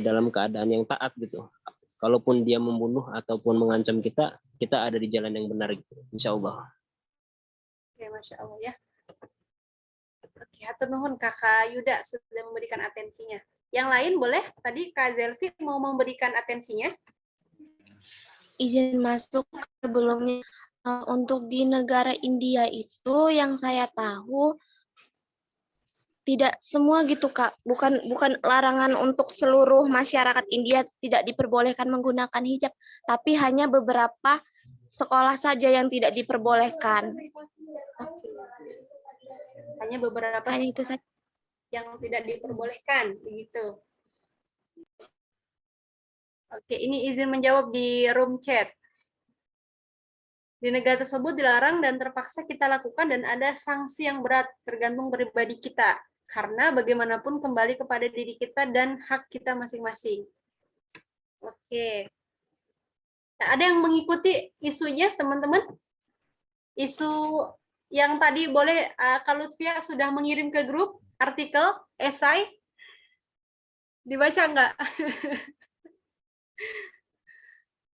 dalam keadaan yang taat gitu. Kalaupun dia membunuh ataupun mengancam kita, kita ada di jalan yang benar gitu. Insya Allah. Oke, Masya Allah ya. Oke, hatur nuhun Kakak Yuda sudah memberikan atensinya. Yang lain boleh? Tadi Kak Zelvi mau memberikan atensinya. Izin masuk sebelumnya. Untuk di negara India itu yang saya tahu tidak semua gitu Kak, bukan larangan untuk seluruh masyarakat India tidak diperbolehkan menggunakan hijab, tapi hanya beberapa sekolah saja yang tidak diperbolehkan. Hanya beberapa Hanya itu saja. yang tidak diperbolehkan, begitu. Oke, ini izin menjawab di room chat. Di negara tersebut dilarang dan terpaksa kita lakukan dan ada sanksi yang berat tergantung pribadi kita. Karena bagaimanapun kembali kepada diri kita dan hak kita masing-masing. Oke. Nah, ada yang mengikuti isunya, teman-teman? Isu yang tadi boleh, Kak Lutfia sudah mengirim ke grup artikel, esai. Dibaca nggak?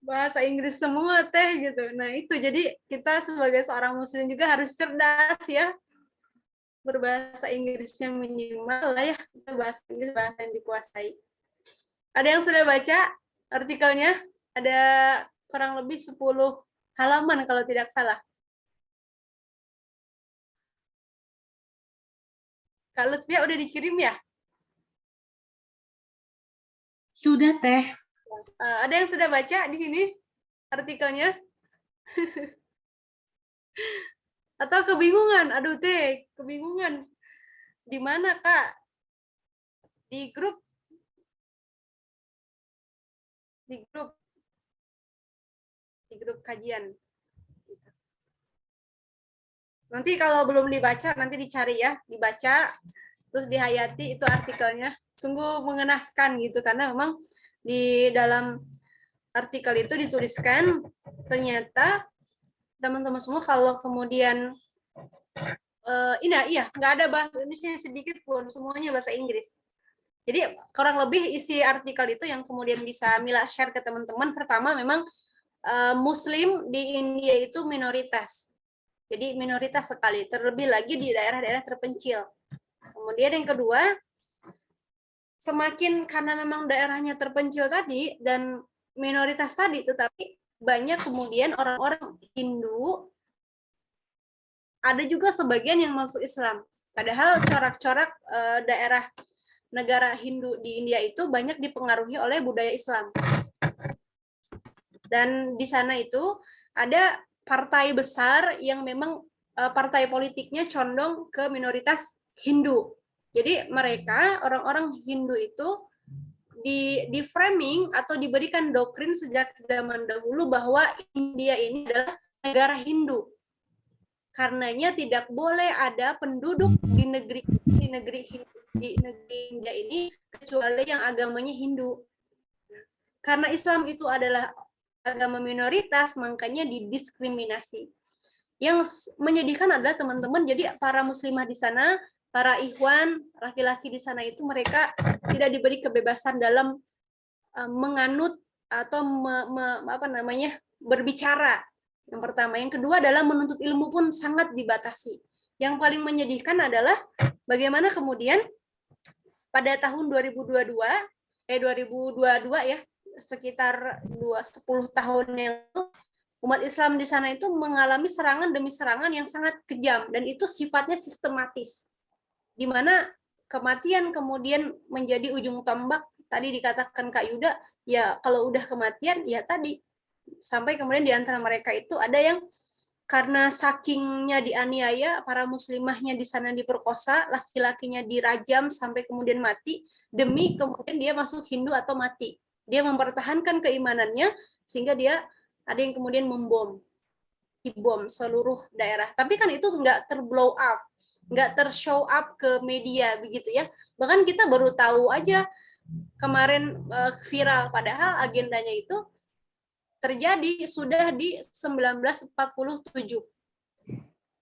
Bahasa Inggris semua teh gitu. Nah itu, jadi kita sebagai seorang muslim juga harus cerdas ya. Berbahasa Inggrisnya minimal lah ya, bahasa Inggris bahasa yang dikuasai. Ada yang sudah baca artikelnya? Ada kurang lebih 10 halaman kalau tidak salah. Kak Lutfia udah dikirim ya? Sudah, Teh. Ada yang sudah baca di sini artikelnya? Atau kebingungan? Aduh teh, kebingungan. Di mana Kak? Di grup? Di grup kajian. Nanti kalau belum dibaca, nanti dicari ya, dibaca, terus dihayati itu artikelnya. Sungguh mengenaskan gitu, karena memang di dalam artikel itu dituliskan ternyata teman-teman semua kalau kemudian nggak ada bahasa Indonesia sedikit pun, semuanya bahasa Inggris. Jadi kurang lebih isi artikel itu yang kemudian bisa Mila share ke teman-teman. Pertama memang Muslim di India itu minoritas. Jadi minoritas sekali, terlebih lagi di daerah-daerah terpencil. Kemudian yang kedua, semakin karena memang daerahnya terpencil tadi dan minoritas tadi, tetapi banyak kemudian orang-orang Hindu, ada juga sebagian yang masuk Islam. Padahal corak-corak daerah negara Hindu di India itu banyak dipengaruhi oleh budaya Islam. Dan di sana itu ada partai besar yang memang partai politiknya condong ke minoritas Hindu. Jadi mereka, orang-orang Hindu itu di framing atau diberikan doktrin sejak zaman dahulu bahwa India ini adalah negara Hindu. Karenanya tidak boleh ada penduduk di negeri India ini kecuali yang agamanya Hindu. Karena Islam itu adalah agama minoritas, makanya didiskriminasi. Yang menyedihkan adalah teman-teman, jadi para muslimah di sana, para ikhwan, laki-laki di sana itu mereka tidak diberi kebebasan dalam menganut atau berbicara. Yang pertama, yang kedua adalah menuntut ilmu pun sangat dibatasi. Yang paling menyedihkan adalah bagaimana kemudian pada tahun 2022 ya, sekitar 10 tahun yang lalu, umat Islam di sana itu mengalami serangan demi serangan yang sangat kejam, dan itu sifatnya sistematis, di mana kematian kemudian menjadi ujung tombak. Tadi dikatakan Kak Yuda, ya kalau udah kematian, ya tadi, sampai kemudian di antara mereka itu ada yang karena sakingnya dianiaya, para muslimahnya di sana diperkosa, laki-lakinya dirajam sampai kemudian mati, demi kemudian dia masuk Hindu atau mati. Dia mempertahankan keimanannya, sehingga dia ada yang kemudian dibom seluruh daerah. Tapi kan itu nggak terblow up, nggak tershow up ke media begitu ya. Bahkan kita baru tahu aja kemarin viral, padahal agendanya itu terjadi sudah di 1947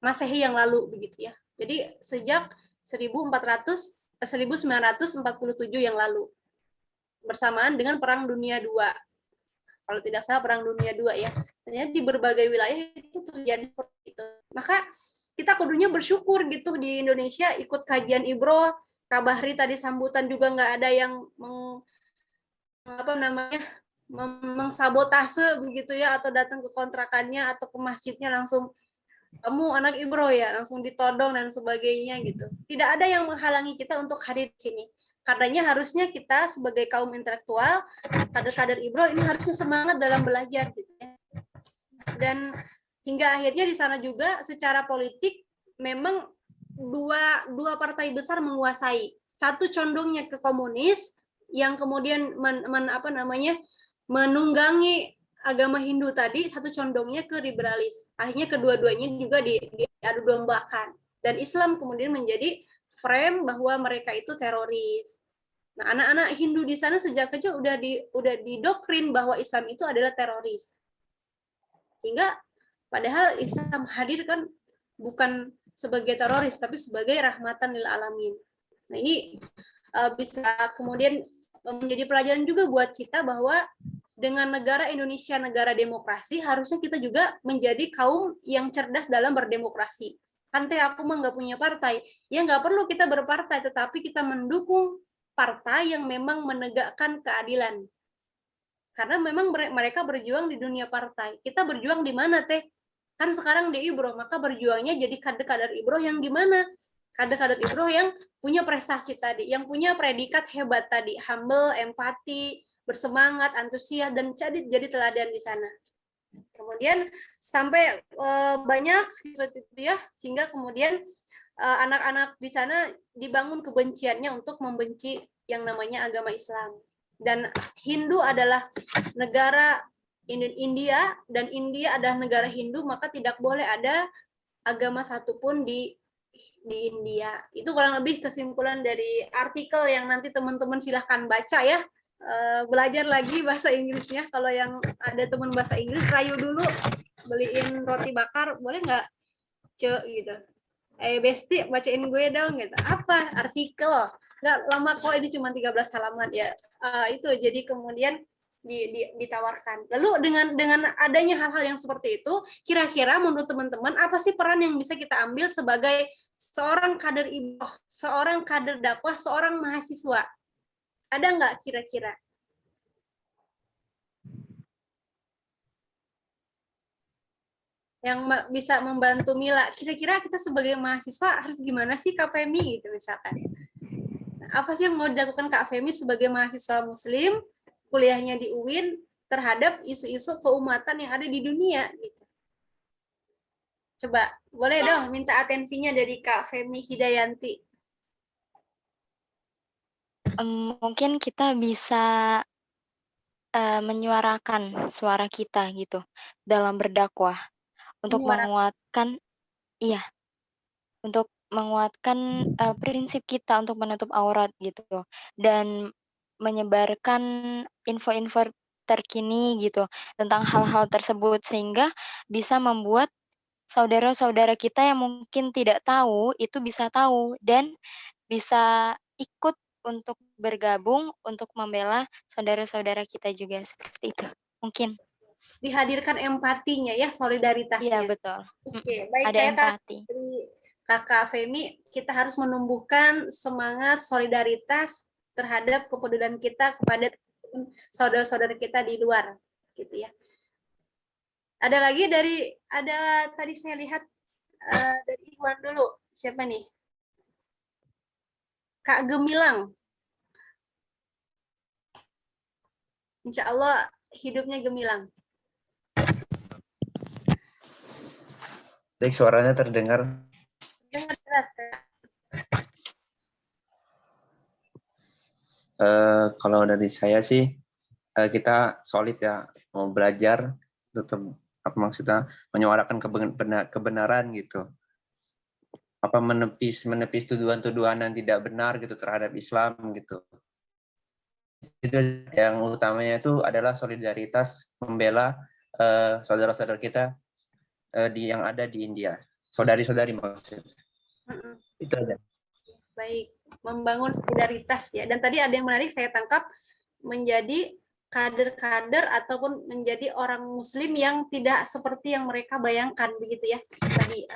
Masehi yang lalu begitu ya. Jadi sejak 1947 yang lalu, bersamaan dengan Perang Dunia II. Kalau tidak salah Perang Dunia II ya. Ternyata di berbagai wilayah itu terjadi seperti itu. Maka kita kudunya bersyukur gitu di Indonesia ikut kajian Ibro, Kak Bahri tadi sambutan juga nggak ada yang mengsabotase begitu ya, atau datang ke kontrakannya atau ke masjidnya langsung kamu anak Ibro ya, langsung ditodong dan sebagainya gitu. Tidak ada yang menghalangi kita untuk hadir di sini. Karenanya harusnya kita sebagai kaum intelektual, kader-kader Ibro ini harusnya semangat dalam belajar gitu ya. Dan hingga akhirnya di sana juga secara politik memang dua partai besar menguasai. Satu condongnya ke komunis yang kemudian menunggangi agama Hindu tadi, satu condongnya ke liberalis. Akhirnya kedua-duanya juga diadu dombakan. Dan Islam kemudian menjadi frame bahwa mereka itu teroris. Nah, anak-anak Hindu di sana sejak kecil udah didoktrin bahwa Islam itu adalah teroris. Sehingga padahal Islam hadir kan bukan sebagai teroris, tapi sebagai rahmatan lil alamin. Nah, ini bisa kemudian menjadi pelajaran juga buat kita bahwa dengan negara Indonesia, negara demokrasi, harusnya kita juga menjadi kaum yang cerdas dalam berdemokrasi. Kan aku mah nggak punya partai. Ya nggak perlu kita berpartai, tetapi kita mendukung partai yang memang menegakkan keadilan. Karena memang mereka berjuang di dunia partai. Kita berjuang di mana, Teh? Kan sekarang di Ibro, maka berjuangnya jadi kader-kader Ibro yang gimana? Kader-kader Ibro yang punya prestasi tadi, yang punya predikat hebat tadi, humble, empati, bersemangat, antusias, dan jadi teladan di sana. Kemudian sampai banyak seperti itu ya, sehingga kemudian anak-anak di sana dibangun kebenciannya untuk membenci yang namanya agama Islam. Dan Hindu adalah negara India, dan India adalah negara Hindu, maka tidak boleh ada agama satupun di India. Itu kurang lebih kesimpulan dari artikel yang nanti teman-teman silahkan baca ya. Belajar lagi bahasa Inggrisnya. Kalau yang ada teman bahasa Inggris, rayu dulu beliin roti bakar, boleh nggak, Ce gitu. Besti, bacain gue dong gitu. Apa? Artikel. Nggak lama kok, ini cuma 13 halaman ya. Itu jadi kemudian ditawarkan. Lalu dengan adanya hal-hal yang seperti itu, kira-kira menurut teman-teman apa sih peran yang bisa kita ambil sebagai seorang kader Ibro, seorang kader dakwah, seorang mahasiswa? Ada nggak kira-kira? Yang bisa membantu Mila, kira-kira kita sebagai mahasiswa harus gimana sih Kak Femi gitu misalkan. Apa sih yang mau dilakukan Kak Femi sebagai mahasiswa muslim, kuliahnya di UIN, terhadap isu-isu keumatan yang ada di dunia gitu. Coba, boleh dong minta atensinya dari Kak Femi Hidayanti. Mungkin kita bisa menyuarakan suara kita gitu dalam berdakwah untuk menguatkan, untuk menguatkan prinsip kita untuk menutup aurat gitu, dan menyebarkan info-info terkini gitu tentang hal-hal tersebut, sehingga bisa membuat saudara-saudara kita yang mungkin tidak tahu itu bisa tahu dan bisa ikut untuk bergabung untuk membela saudara-saudara kita juga, seperti itu mungkin. Dihadirkan empatinya ya, solidaritasnya. Iya, betul. Oke, baik. Ada empati. Dari Kakak Femi, kita harus menumbuhkan semangat solidaritas terhadap kepedulian kita kepada saudara-saudara kita di luar, gitu ya. Ada lagi tadi saya lihat dari Iwan dulu. Siapa nih? Kak Gemilang. Insya Allah hidupnya gemilang. Baik, suaranya terdengar. Dengar jelas, kalau dari saya sih kita solid ya, mau belajar tetap apa maksudnya menyuarakan kebenaran gitu, apa menepis tuduhan-tuduhan yang tidak benar gitu terhadap Islam gitu. Itu yang utamanya itu adalah solidaritas membela saudara-saudara kita yang ada di India, saudari-saudari maksudnya. Itu aja. Baik, membangun solidaritas ya. Dan tadi ada yang menarik saya tangkap, menjadi kader-kader ataupun menjadi orang muslim yang tidak seperti yang mereka bayangkan begitu ya. Tadi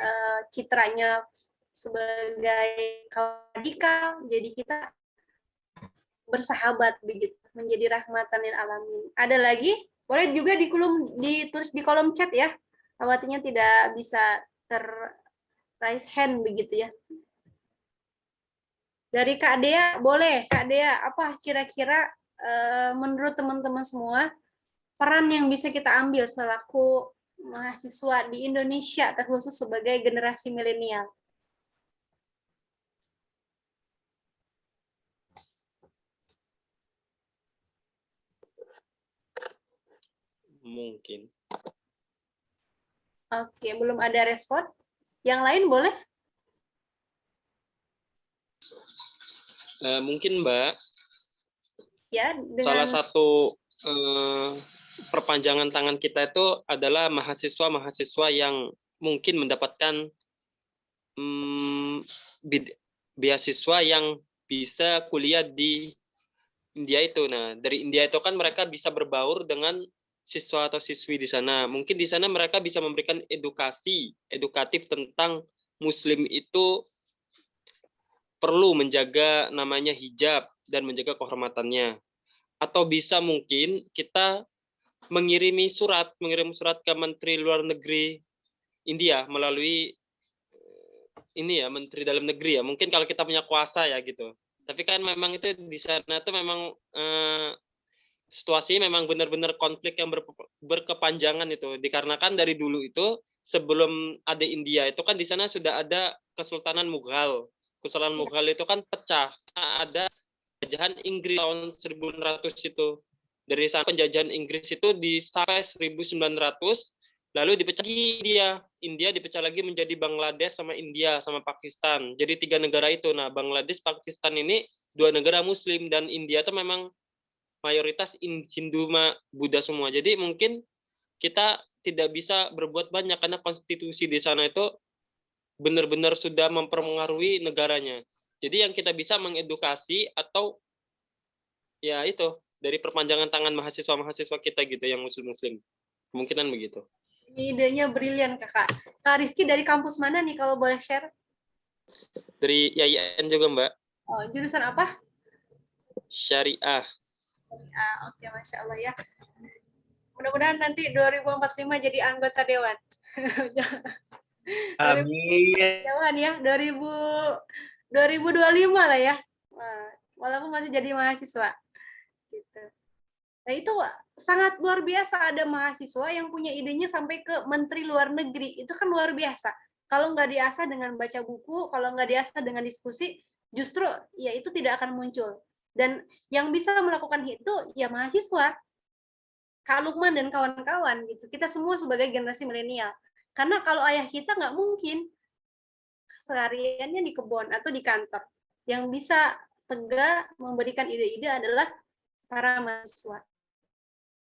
citranya sebagai radikal, jadi kita bersahabat begitu, menjadi rahmatan lil alamin. Ada lagi? Boleh juga ditulis di kolom chat ya. Khawatirnya tidak bisa raise hand begitu ya. Dari Kak Dea, boleh Kak Dea, apa kira-kira menurut teman-teman semua peran yang bisa kita ambil selaku mahasiswa di Indonesia, terkhusus sebagai generasi milenial? Mungkin. Oke, belum ada respon. Yang lain boleh? Mungkin Mbak, Ya, salah dengan satu perpanjangan tangan kita itu adalah mahasiswa-mahasiswa yang mungkin mendapatkan beasiswa yang bisa kuliah di India itu. Nah, dari India itu kan mereka bisa berbaur dengan siswa atau siswi di sana. Mungkin di sana mereka bisa memberikan edukatif tentang Muslim itu perlu menjaga namanya hijab dan menjaga kehormatannya. Atau bisa mungkin kita mengirim surat ke Menteri Luar Negeri India melalui ini ya, Menteri Dalam Negeri ya. Mungkin kalau kita punya kuasa ya gitu. Tapi kan memang itu di sana tuh memang situasinya memang benar-benar konflik yang berkepanjangan itu. Dikarenakan dari dulu itu sebelum ada India itu kan di sana sudah ada Kesultanan Mughal. Kesultanan Mughal itu kan pecah. Ada penjajahan Inggris tahun 1600 itu. Dari sana penjajahan Inggris itu sampai 1900, lalu dipecah lagi India dipecah lagi menjadi Bangladesh sama India sama Pakistan. Jadi 3 negara itu. Nah, Bangladesh, Pakistan ini 2 negara Muslim dan India itu memang mayoritas Hindu Buddha semua. Jadi mungkin kita tidak bisa berbuat banyak karena konstitusi di sana itu benar-benar sudah mempengaruhi negaranya. Jadi yang kita bisa mengedukasi atau ya itu dari perpanjangan tangan mahasiswa-mahasiswa kita gitu yang muslim-muslim. Kemungkinan begitu. Idenya brilian Kakak. Kak Rizky dari kampus mana nih kalau boleh share? Dari YIN juga Mbak. Oh, jurusan apa? Syariah. Oke, Masya Allah ya. Mudah-mudahan nanti 2045 jadi anggota Dewan. Amin. Dewan ya, 2025 lah ya. Walaupun masih jadi mahasiswa. Gitu. Nah itu sangat luar biasa ada mahasiswa yang punya idenya sampai ke Menteri Luar Negeri. Itu kan luar biasa. Kalau nggak diasah dengan baca buku, kalau nggak diasah dengan diskusi, justru ya itu tidak akan muncul. Dan yang bisa melakukan itu ya mahasiswa, Kak Lukman dan kawan-kawan gitu. Kita semua sebagai generasi milenial. Karena kalau ayah kita nggak mungkin sehariannya di kebun atau di kantor. Yang bisa tegak memberikan ide-ide adalah para mahasiswa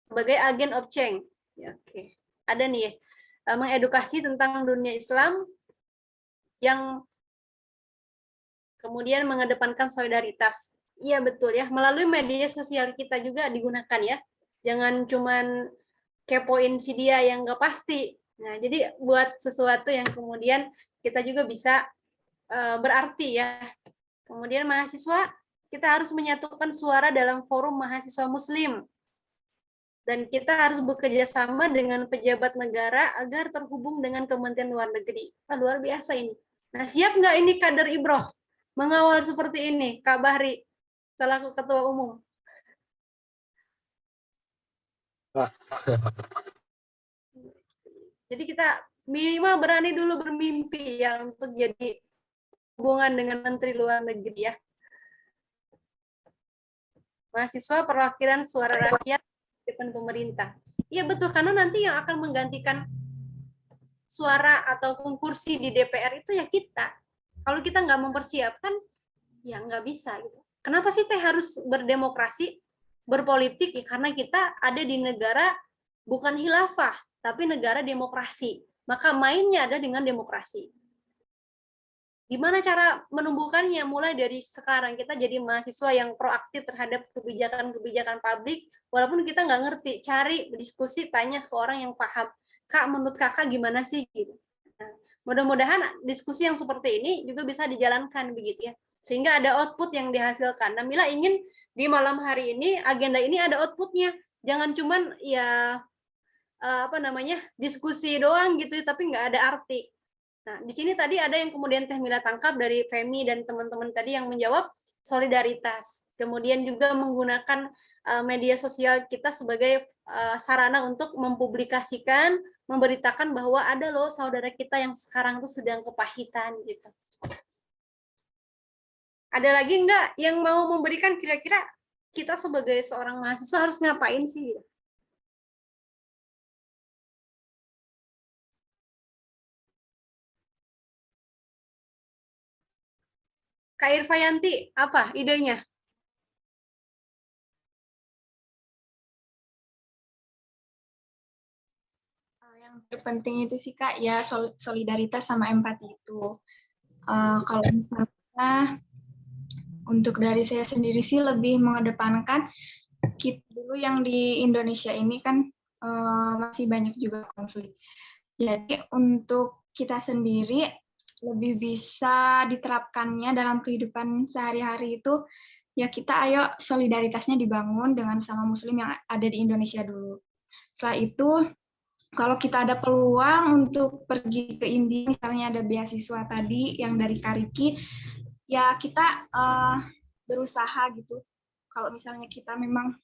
sebagai agen of change. Ya, oke. Ada nih mengedukasi tentang dunia Islam yang kemudian mengedepankan solidaritas. Iya betul ya, melalui media sosial kita juga digunakan ya. Jangan cuman kepoin si dia yang nggak pasti. Nah, jadi buat sesuatu yang kemudian kita juga bisa berarti ya. Kemudian mahasiswa, kita harus menyatukan suara dalam forum mahasiswa muslim. Dan kita harus bekerja sama dengan pejabat negara agar terhubung dengan Kementerian Luar Negeri. Luar biasa ini. Nah, siap nggak ini kader Ibroh mengawal seperti ini, Kak Bahri, selaku Ketua Umum? Jadi kita minimal berani dulu bermimpi ya untuk jadi hubungan dengan Menteri Luar Negeri ya. Mahasiswa perwakilan suara rakyat di depan pemerintah. Iya betul, karena nanti yang akan menggantikan suara ataupun kursi di DPR itu ya kita. Kalau kita nggak mempersiapkan, ya nggak bisa. Gitu. Kenapa sih teh harus berdemokrasi, berpolitik? Ya, karena kita ada di negara bukan khilafah, tapi negara demokrasi. Maka mainnya ada dengan demokrasi. Gimana cara menumbuhkannya? Mulai dari sekarang kita jadi mahasiswa yang proaktif terhadap kebijakan-kebijakan publik, walaupun kita nggak ngerti, cari, diskusi, tanya ke orang yang paham. Kak, menurut kakak gimana sih? Gitu. Nah, mudah-mudahan diskusi yang seperti ini juga bisa dijalankan begitu ya, sehingga ada output yang dihasilkan. Nah, Mila ingin di malam hari ini agenda ini ada outputnya, jangan cuman ya diskusi doang gitu, tapi nggak ada arti. Nah, di sini tadi ada yang kemudian Teh Mila tangkap dari Femi dan teman-teman tadi yang menjawab solidaritas. Kemudian juga menggunakan media sosial kita sebagai sarana untuk mempublikasikan, memberitakan bahwa ada loh saudara kita yang sekarang tuh sedang kepahitan gitu. Ada lagi enggak yang mau memberikan kira-kira kita sebagai seorang mahasiswa harus ngapain sih? Kak Irfayanti, apa idenya? Yang terpenting itu sih Kak, ya solidaritas sama empati itu. Kalau misalnya untuk dari saya sendiri sih lebih mengedepankan kita dulu yang di Indonesia ini kan masih banyak juga konflik. Jadi untuk kita sendiri lebih bisa diterapkannya dalam kehidupan sehari-hari itu, ya kita ayo solidaritasnya dibangun dengan sama muslim yang ada di Indonesia dulu. Setelah itu, kalau kita ada peluang untuk pergi ke India, misalnya ada beasiswa tadi yang dari Kariki, ya kita berusaha gitu. Kalau misalnya kita memang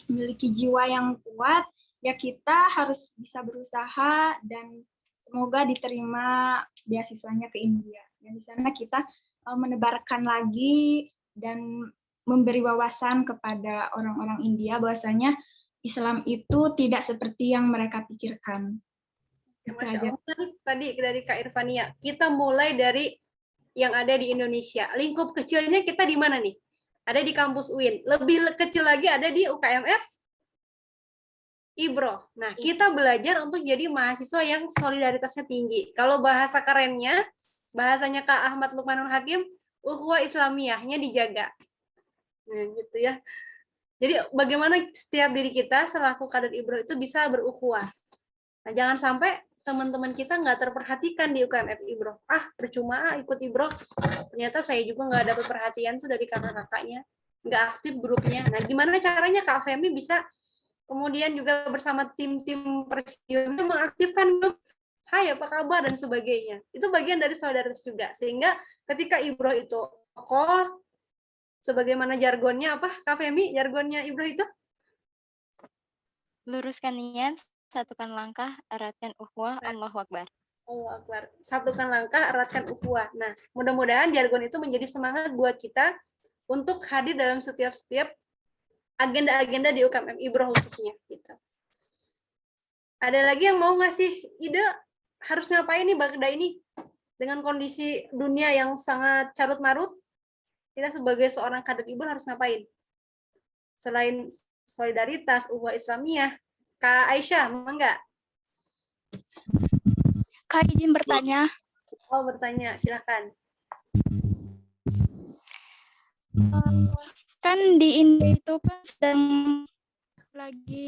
memiliki jiwa yang kuat, ya kita harus bisa berusaha dan semoga diterima beasiswanya ke India. Dan di sana kita menebarkan lagi dan memberi wawasan kepada orang-orang India bahwasanya Islam itu tidak seperti yang mereka pikirkan. Masya Allah, tadi dari Kak Irfania, kita mulai dari yang ada di Indonesia. Lingkup kecilnya kita di mana nih? Ada di kampus UIN. Lebih kecil lagi ada di UKMF Ibro. Nah, kita belajar untuk jadi mahasiswa yang solidaritasnya tinggi. Kalau bahasa kerennya, bahasanya Kak Ahmad Lukmanul Hakim, ukhuwah Islamiyahnya dijaga. Nah, gitu ya. Jadi bagaimana setiap diri kita selaku kader Ibro itu bisa berukhuwah. Nah, jangan sampai teman-teman kita nggak terperhatikan di UKMF Ibro. Percuma ikut Ibro. Ternyata saya juga nggak dapat perhatian tuh dari kakak-kakaknya. Nggak aktif grupnya. Nah, gimana caranya Kak Femi bisa kemudian juga bersama tim-tim presidium mengaktifkan grup, hai apa kabar dan sebagainya. Itu bagian dari solidaritas juga. Sehingga ketika Ibro itu kokoh, sebagaimana jargonnya apa, Kak Femi, jargonnya Ibro itu? Luruskan niat, satukan langkah, eratkan ukhuwah, Allahu Akbar. Allahu Akbar. Satukan langkah, eratkan ukhuwah. Nah, mudah-mudahan jargon itu menjadi semangat buat kita untuk hadir dalam setiap agenda-agenda di UKMM Ibro khususnya. Gitu. Ada lagi yang mau ngasih ide harus ngapain nih Bagda ini dengan kondisi dunia yang sangat carut-marut? Kita sebagai seorang kader Ibro harus ngapain? Selain solidaritas, ukhuwah Islamiyah, Kak Aisyah, mau nggak? Kak izin bertanya. Oh, bertanya, silakan. Kan di India itu kan sedang lagi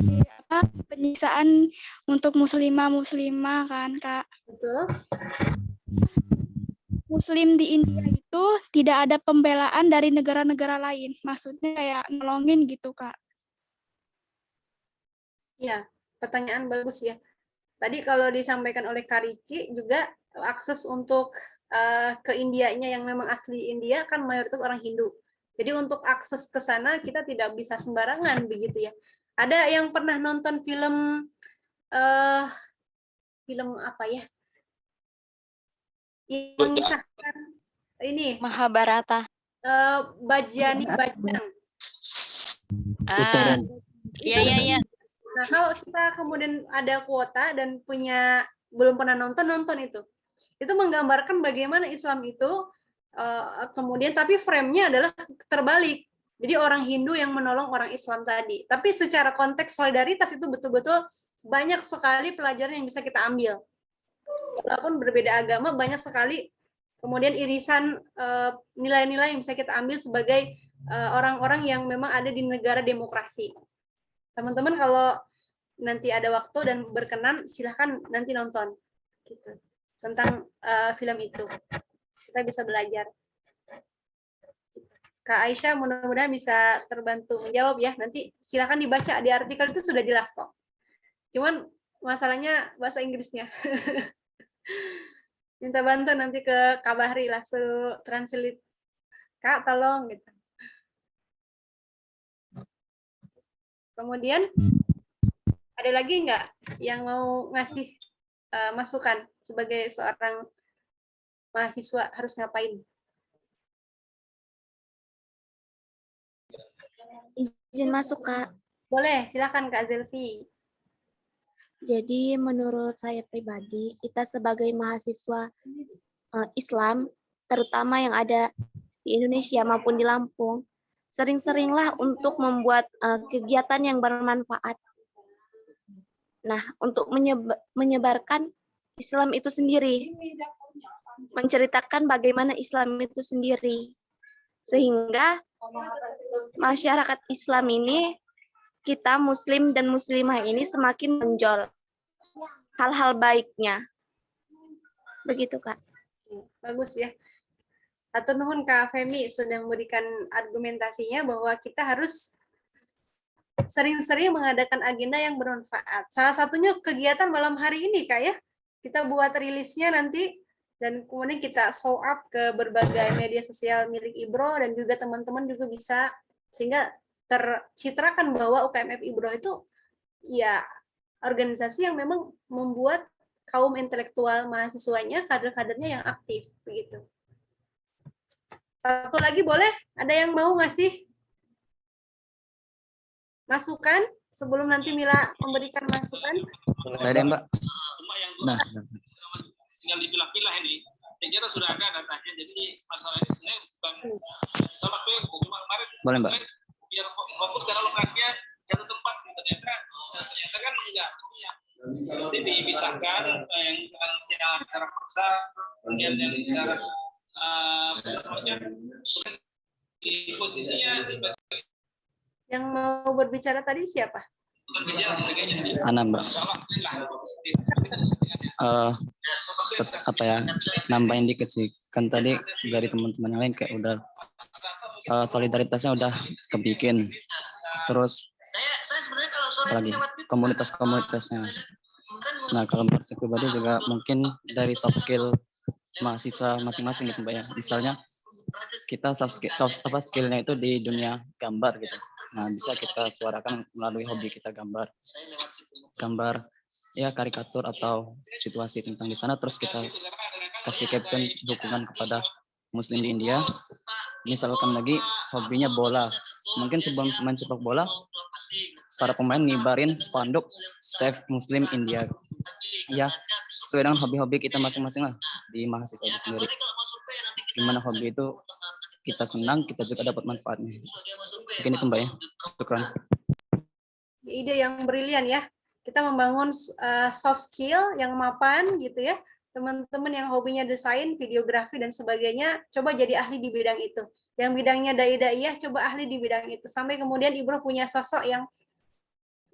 penyiksaan untuk muslimah kan Kak. Betul. Muslim di India itu tidak ada pembelaan dari negara-negara lain. Maksudnya kayak nolongin gitu Kak. Ya, pertanyaan bagus ya. Tadi kalau disampaikan oleh Kariki juga akses untuk ke Indianya yang memang asli India kan mayoritas orang Hindu. Jadi untuk akses ke sana kita tidak bisa sembarangan begitu ya. Ada yang pernah nonton film film apa ya? Yang mengisahkan ini Mahabharata. Bajani Bajang. Iya. Nah, kalau kita kemudian ada kuota dan belum pernah nonton itu menggambarkan bagaimana Islam itu kemudian tapi frame-nya adalah terbalik. Jadi orang Hindu yang menolong orang Islam tadi. Tapi secara konteks solidaritas itu betul-betul banyak sekali pelajaran yang bisa kita ambil. Walaupun berbeda agama, banyak sekali kemudian irisan nilai-nilai yang bisa kita ambil sebagai orang-orang yang memang ada di negara demokrasi. Teman-teman kalau nanti ada waktu dan berkenan, silahkan nanti nonton gitu, tentang film itu. Kita bisa belajar. Kak Aisyah mudah-mudahan bisa terbantu menjawab ya. Nanti silahkan dibaca di artikel itu sudah jelas kok. Cuman masalahnya bahasa Inggrisnya. minta bantu nanti ke Kak Bahri lah, suruh translate. Kak, tolong gitu. Kemudian ada lagi nggak yang mau ngasih masukan sebagai seorang mahasiswa harus ngapain? Izin masuk, Kak. Boleh, silakan Kak Zelvi. Jadi menurut saya pribadi, kita sebagai mahasiswa Islam, terutama yang ada di Indonesia maupun di Lampung, sering-seringlah untuk membuat kegiatan yang bermanfaat. Nah, untuk menyebarkan Islam itu sendiri, menceritakan bagaimana Islam itu sendiri, sehingga masyarakat Islam ini, kita Muslim dan Muslimah ini semakin menonjol hal-hal baiknya. Begitu, Kak. Bagus ya. Atur nuhun Kak Femi sudah memberikan argumentasinya bahwa kita harus sering-sering mengadakan agenda yang bermanfaat. Salah satunya kegiatan malam hari ini, Kak ya. Kita buat rilisnya nanti dan kemudian kita show up ke berbagai media sosial milik Ibro dan juga teman-teman juga bisa, sehingga tercitrakan bahwa UKMF Ibro itu ya organisasi yang memang membuat kaum intelektual mahasiswanya, kader-kadernya yang aktif begitu. Satu lagi boleh? Ada yang mau ngasih masukan sebelum nanti Mila memberikan masukan? Saya deh, Mbak. Nah, tinggal dipilah-pilah ini. Saya kira sudah ada datanya. Jadi masalah ini sebenarnya bukan sama cuma kemarin. Boleh, Mbak. Biar fokus karena lokasinya satu tempat. Ternyata kan enggak. Jadi dipisahkan yang secara paksa, kemudian yang secara di posisinya. Yang mau berbicara tadi siapa? Ana, Mbak. Apa ya, nambahin dikit sih. Kan tadi dari teman-teman yang lain kayak udah solidaritasnya udah kebikin. Terus apalagi komunitas-komunitasnya. Nah, kalau menurut saya pribadi juga mungkin dari soft skill mahasiswa masing-masing gitu, Mbak ya. Misalnya kita skillnya itu di dunia gambar gitu. Nah, bisa kita suarakan melalui hobi kita gambar ya, karikatur atau situasi tentang di sana, terus kita kasih caption dukungan kepada Muslim di India. Misalkan lagi hobinya bola, mungkin sebelum main sepak bola para pemain ngibarin spanduk Save Muslim India ya, sesuai dengan hobi-hobi kita masing-masing lah di mahasiswa itu sendiri. Gimana hobi itu kita senang, kita juga dapat manfaatnya. Mungkin itu, Mbak ya. Syukran. Ide yang brilian ya. Kita membangun soft skill yang mapan gitu ya. Teman-teman yang hobinya desain, videografi dan sebagainya, coba jadi ahli di bidang itu. Yang bidangnya dai-daiyah, coba ahli di bidang itu. Sampai kemudian Ibro punya sosok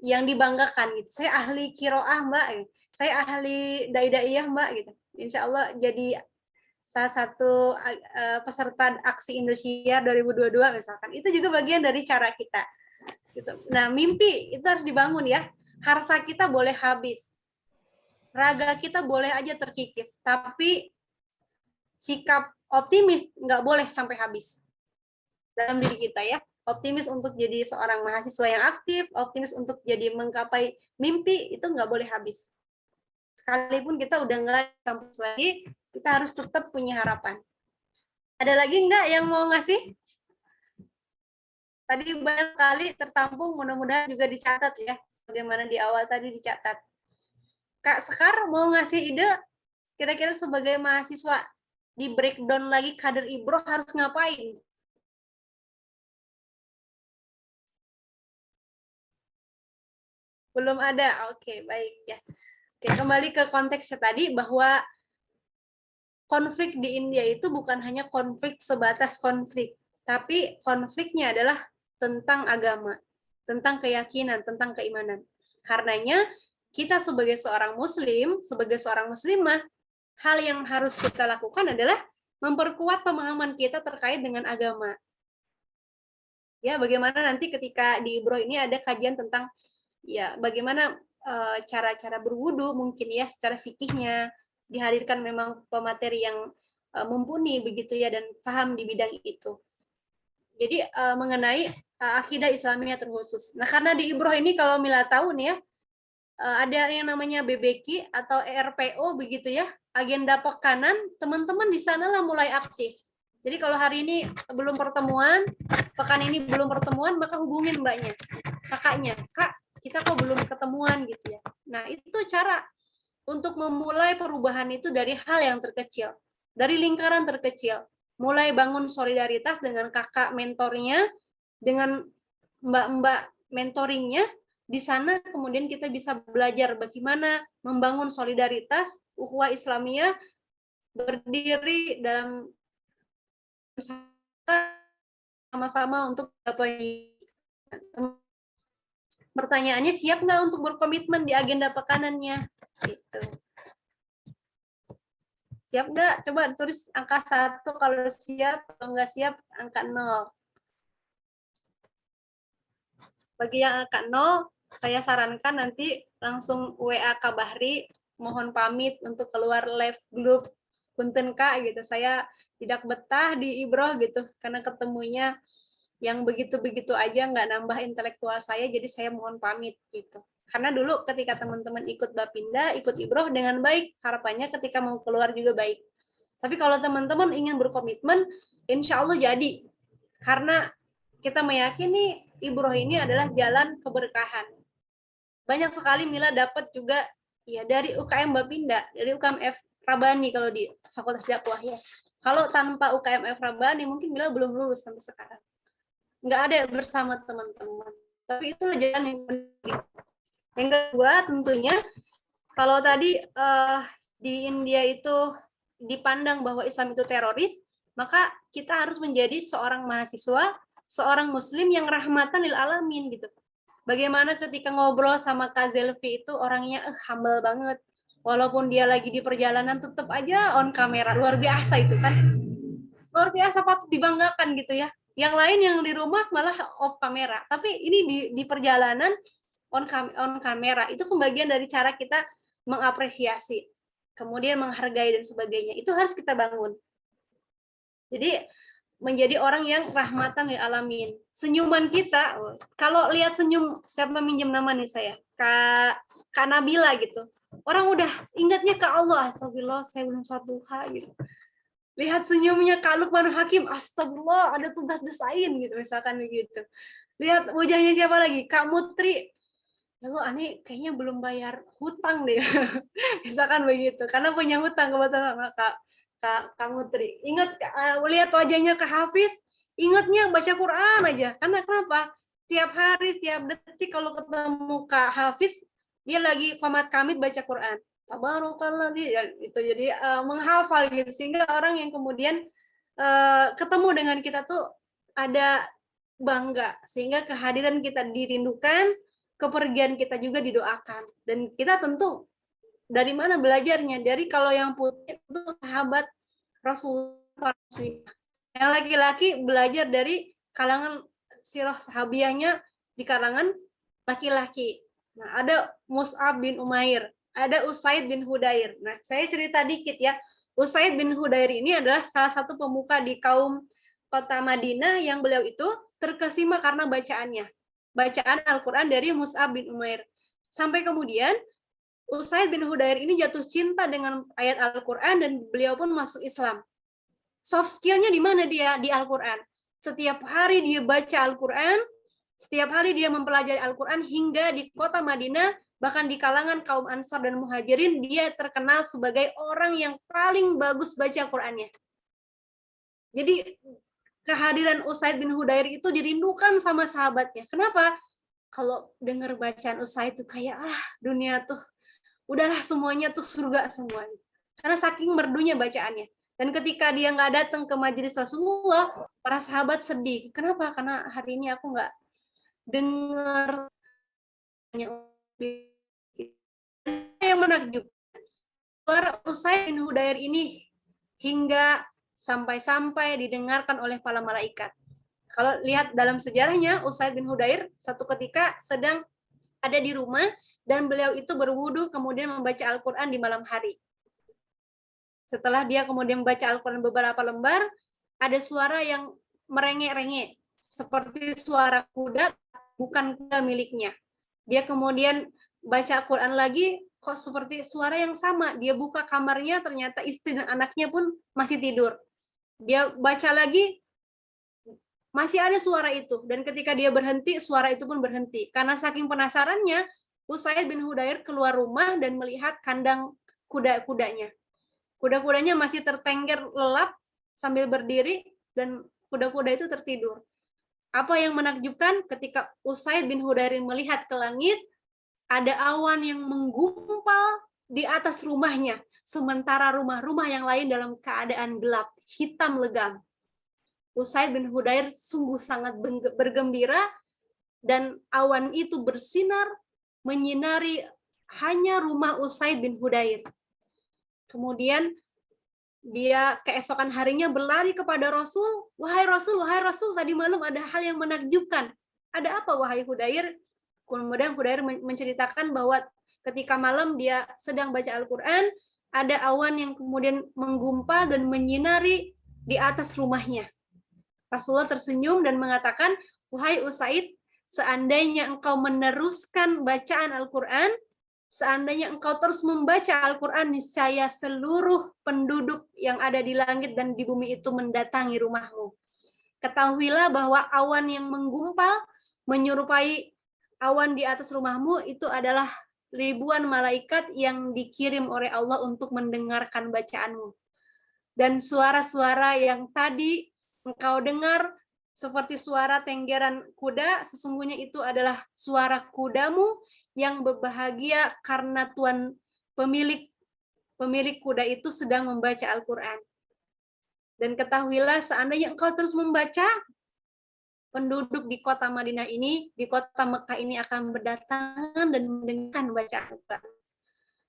yang dibanggakan gitu. Saya ahli kiroah, Mbak. Saya ahli dai-daiyah, Mbak gitu. Insya Allah jadi salah satu peserta aksi Indonesia 2022 misalkan. Itu juga bagian dari cara kita. Gitu. Nah, mimpi itu harus dibangun ya. Harta kita boleh habis. Raga kita boleh aja terkikis. Tapi sikap optimis nggak boleh sampai habis dalam diri kita ya. Optimis untuk jadi seorang mahasiswa yang aktif, optimis untuk jadi menggapai mimpi, itu nggak boleh habis. Sekalipun kita udah nggak di kampus lagi, kita harus tetap punya harapan. Ada lagi nggak yang mau ngasih? Tadi banyak sekali tertampung, mudah-mudahan juga dicatat ya, bagaimana di awal tadi dicatat. Kak Sekar mau ngasih ide, kira-kira sebagai mahasiswa di breakdown lagi kader Ibro harus ngapain? Belum ada, oke, baik ya. Oke, kembali ke konteksnya tadi bahwa konflik di India itu bukan hanya konflik sebatas konflik, tapi konfliknya adalah tentang agama, tentang keyakinan, tentang keimanan. Karenanya kita sebagai seorang muslim, sebagai seorang muslimah, hal yang harus kita lakukan adalah memperkuat pemahaman kita terkait dengan agama. Ya, bagaimana nanti ketika di Ibro ini ada kajian tentang ya bagaimana cara-cara berwudu mungkin ya secara fikihnya, dihadirkan memang pemateri yang mumpuni begitu ya dan paham di bidang itu. Jadi mengenai akidah Islamiyah terkhusus. Nah, karena di Ibroh ini kalau Mila tahu nih ya, ada yang namanya BBQ atau ERPO begitu ya, agenda pekanan, teman-teman di sanalah mulai aktif. Jadi kalau hari ini belum pertemuan, pekan ini belum pertemuan, maka hubungin mbaknya, kakaknya, Kak, kita kok belum ketemuan gitu ya. Nah, itu cara untuk memulai perubahan itu dari hal yang terkecil, dari lingkaran terkecil. Mulai bangun solidaritas dengan kakak mentornya, dengan mbak-mbak mentoringnya. Di sana kemudian kita bisa belajar bagaimana membangun solidaritas, ukhuwah Islamiyah, berdiri dalam sama-sama untuk pertanyaannya, siap nggak untuk berkomitmen di agenda pekanannya? Gitu. Siap nggak? Coba tulis angka 1 kalau siap, kalau nggak siap angka 0. Bagi yang angka 0, saya sarankan nanti langsung WA Kak Bahri, mohon pamit untuk keluar live group punten Kak gitu. Saya tidak betah di Ibroh gitu, karena ketemunya yang begitu-begitu aja nggak nambah intelektual saya, jadi saya mohon pamit gitu. Karena dulu ketika teman-teman ikut Bapinda, ikut Ibroh dengan baik, harapannya ketika mau keluar juga baik. Tapi kalau teman-teman ingin berkomitmen, insya Allah jadi. Karena kita meyakini Ibroh ini adalah jalan keberkahan. Banyak sekali Mila dapat juga ya dari UKM Bapinda, dari UKMF Rabani kalau di Fakultas Dakwah ya. Kalau tanpa UKMF Rabani mungkin Mila belum lulus sampai sekarang. Nggak ada bersama teman-teman. Tapi itu jalan yang penting. Yang kedua tentunya, kalau tadi di India itu dipandang bahwa Islam itu teroris, maka kita harus menjadi seorang mahasiswa, seorang muslim yang rahmatan lil alamin gitu. Bagaimana ketika ngobrol sama Kak Zelvi itu orangnya humble banget. Walaupun dia lagi di perjalanan tetap aja on kamera. Luar biasa itu kan. Luar biasa, patut dibanggakan gitu ya. Yang lain yang di rumah malah off kamera. Tapi ini di perjalanan on kamera. Itu pembagian dari cara kita mengapresiasi, kemudian menghargai dan sebagainya. Itu harus kita bangun. Jadi menjadi orang yang rahmatan lil alamin. Senyuman kita, kalau lihat senyum, siapa minjem nama nih saya? Kak Nabila gitu. Orang udah ingatnya ke Allah, astagfirullah saya belum sholat duha gitu. Lihat senyumnya Kak Lukmanul Hakim, astagfirullah ada tugas desain gitu misalkan begitu. Lihat wajahnya siapa lagi? Kak Mutri. Ya lo aneh kayaknya belum bayar hutang deh. Misalkan begitu. Karena punya hutang kebetulan sama Kak Mutri. Ingat lihat wajahnya Kak Hafiz, ingatnya baca Quran aja. Karena kenapa? Tiap hari, tiap detik kalau ketemu Kak Hafiz, dia lagi qomat kamit baca Quran. Tabarakallah dia itu jadi menghafal gitu, sehingga orang yang kemudian ketemu dengan kita tuh ada bangga, sehingga kehadiran kita dirindukan, kepergian kita juga didoakan. Dan kita tentu dari mana belajarnya? Dari kalau yang putih itu sahabat Rasulullah, yang laki-laki belajar dari kalangan sirah sahabiahnya di kalangan laki-laki. Nah, ada Mus'ab bin Umair, ada Usaid bin Hudair. Nah, saya cerita dikit ya. Usaid bin Hudair ini adalah salah satu pemuka di kaum kota Madinah yang beliau itu terkesima karena bacaannya. Bacaan Al-Quran dari Mus'ab bin Umair. Sampai kemudian Usaid bin Hudair ini jatuh cinta dengan ayat Al-Quran dan beliau pun masuk Islam. Soft skill-nya di mana dia? Di Al-Quran. Setiap hari dia baca Al-Quran, setiap hari dia mempelajari Al-Quran, hingga di kota Madinah, bahkan di kalangan kaum Ansar dan Muhajirin, dia terkenal sebagai orang yang paling bagus baca Al-Qurannya. Jadi kehadiran Usaid bin Hudair itu dirindukan sama sahabatnya. Kenapa? Kalau dengar bacaan Usaid itu kayak, dunia tuh, udahlah semuanya tuh surga semuanya. Karena saking merdunya bacaannya. Dan ketika dia nggak datang ke majelis Rasulullah, para sahabat sedih. Kenapa? Karena hari ini aku nggak dengar yang menakjubkan. Usaid bin Hudair ini hingga sampai-sampai didengarkan oleh para malaikat. Kalau lihat dalam sejarahnya, Usaid bin Hudair satu ketika sedang ada di rumah dan beliau itu berwudu kemudian membaca Al-Quran di malam hari. Setelah dia kemudian membaca Al-Quran beberapa lembar, ada suara yang merengek-rengek, seperti suara kuda, bukan kuda miliknya. Dia kemudian baca Al-Quran lagi, kok seperti suara yang sama. Dia buka kamarnya, ternyata istri dan anaknya pun masih tidur. Dia baca lagi, masih ada suara itu. Dan ketika dia berhenti, suara itu pun berhenti. Karena saking penasarannya, Usaid bin Hudair keluar rumah dan melihat kandang kuda-kudanya. Kuda-kudanya masih tertengger lelap sambil berdiri, dan kuda-kuda itu tertidur. Apa yang menakjubkan ketika Usaid bin Hudair melihat ke langit, ada awan yang menggumpal di atas rumahnya, sementara rumah-rumah yang lain dalam keadaan gelap, hitam legam. Usaid bin Hudair sungguh sangat bergembira, dan awan itu bersinar menyinari hanya rumah Usaid bin Hudair. Kemudian dia keesokan harinya berlari kepada Rasul, wahai Rasul, tadi malam ada hal yang menakjubkan. Ada apa wahai Hudair? Kemudian Hudair menceritakan bahwa ketika malam dia sedang baca Al-Quran, ada awan yang kemudian menggumpal dan menyinari di atas rumahnya. Rasulullah tersenyum dan mengatakan, wahai Usaid, seandainya engkau meneruskan bacaan Al-Quran, seandainya engkau terus membaca Al-Quran, niscaya seluruh penduduk yang ada di langit dan di bumi itu mendatangi rumahmu. Ketahuilah bahwa awan yang menggumpal menyerupai awan di atas rumahmu itu adalah ribuan malaikat yang dikirim oleh Allah untuk mendengarkan bacaanmu. Dan suara-suara yang tadi engkau dengar seperti suara tenggeran kuda, sesungguhnya itu adalah suara kudamu yang berbahagia karena Tuhan pemilik kuda itu sedang membaca Al-Quran. Dan ketahuilah seandainya engkau terus membaca, penduduk di kota Madinah ini, di kota Mekah ini akan berdatangan dan mendengarkan bacaan Al-Quran.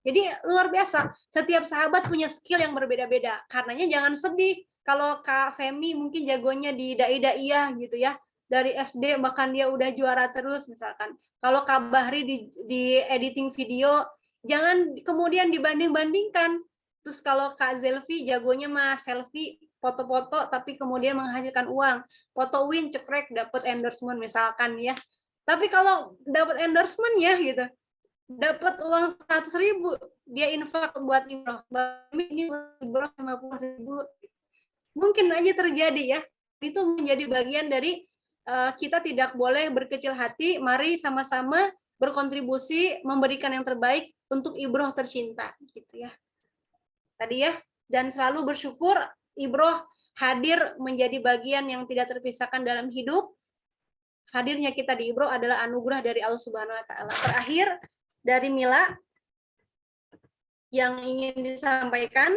Jadi luar biasa, setiap sahabat punya skill yang berbeda-beda. Karenanya jangan sedih kalau Kak Femi mungkin jagonya di dai-daiyah gitu ya. Dari SD bahkan dia udah juara terus misalkan. Kalau Kak Bahri di editing video, jangan kemudian dibanding-bandingkan. Terus kalau Kak Zelvi jagonya mah selfie, foto-foto tapi kemudian menghasilkan uang. Foto win cekrek dapat endorsement misalkan ya. Tapi kalau dapat endorsement ya gitu, dapat uang 100.000, dia infak buat Ibroh. Ini Ibroh 50.000. Mungkin aja terjadi ya. Itu menjadi bagian dari kita tidak boleh berkecil hati, mari sama-sama berkontribusi memberikan yang terbaik untuk Ibroh tercinta gitu ya. Tadi ya, dan selalu bersyukur Ibroh hadir menjadi bagian yang tidak terpisahkan dalam hidup. Hadirnya kita di Ibroh adalah anugerah dari Allah Subhanahu wa taala. Terakhir dari Mila yang ingin disampaikan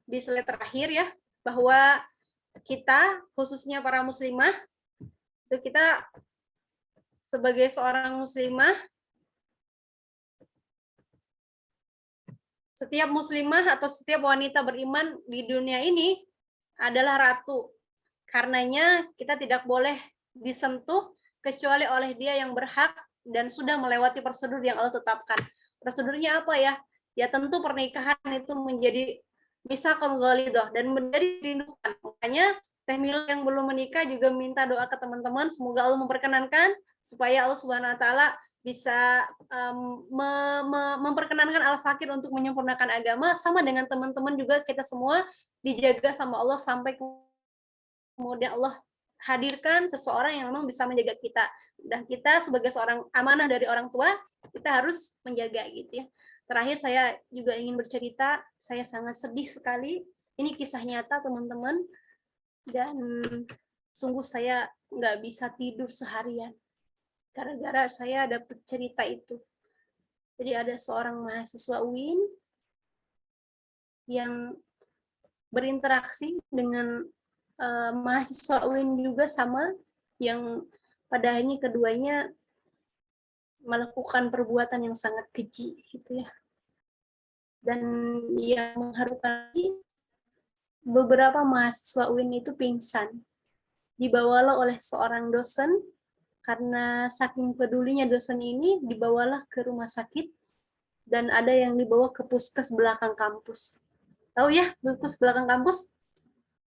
di slide terakhir ya, bahwa kita khususnya para muslimah itu kita sebagai seorang muslimah, setiap muslimah atau setiap wanita beriman di dunia ini adalah ratu. Karenanya kita tidak boleh disentuh kecuali oleh dia yang berhak dan sudah melewati prosedur yang Allah tetapkan. Prosedurnya apa ya? Ya tentu pernikahan itu menjadi misaqul ghalidhah dan menjadi rindukan. Makanya Teh Mila yang belum menikah juga minta doa ke teman-teman, semoga Allah memperkenankan supaya Allah Subhanahu wa taala bisa memperkenankan Al-Fakir untuk menyempurnakan agama, sama dengan teman-teman juga kita semua dijaga sama Allah sampai kemudian Allah hadirkan seseorang yang memang bisa menjaga kita. Dan kita sebagai seorang amanah dari orang tua, kita harus menjaga gitu ya. Terakhir saya juga ingin bercerita, saya sangat sedih sekali. Ini kisah nyata teman-teman. Dan sungguh saya nggak bisa tidur seharian gara-gara saya dapat cerita itu. Jadi ada seorang mahasiswa UIN yang berinteraksi dengan mahasiswa UIN juga sama, yang pada akhirnya keduanya melakukan perbuatan yang sangat keji gitu ya. Dan yang mengharukan beberapa mahasiswa UIN itu pingsan, dibawalah oleh seorang dosen, karena saking pedulinya dosen ini dibawalah ke rumah sakit, dan ada yang dibawa ke puskes belakang kampus. Tahu ya, puskes belakang kampus?